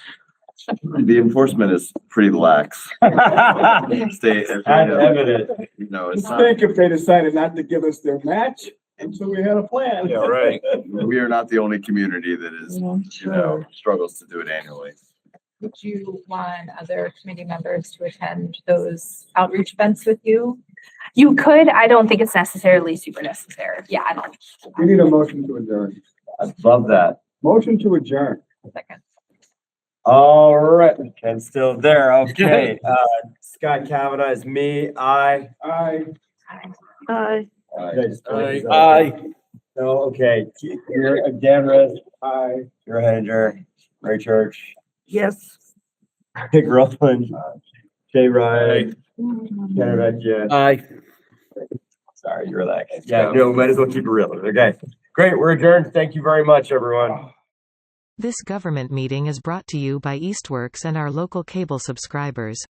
The enforcement is pretty lax. State, That's evident. you know, it's not, Think if they decided not to give us their match until we had a plan. Yeah, right. we are not the only community that is, you know, struggles to do it annually. Would you want other committee members to attend those outreach events with you? You could, I don't think it's necessarily super necessary. Yeah, I don't. We need a motion to adjourn. I love that. Motion to adjourn. Second. All right, Ken's still there. Okay. Scott Kavanaugh is me. Aye. Aye. Aye. No, okay. You're Dan Riss. Aye. You're Henninger. Ray Church. Yes. Nick Rowland. Jay Ryan. Kenner Vecchia. Aye. Sorry, you relax. Yeah, no, might as well keep it real. Okay. Great. We're adjourned. Thank you very much, everyone. This government meeting is brought to you by Eastworks and our local cable subscribers.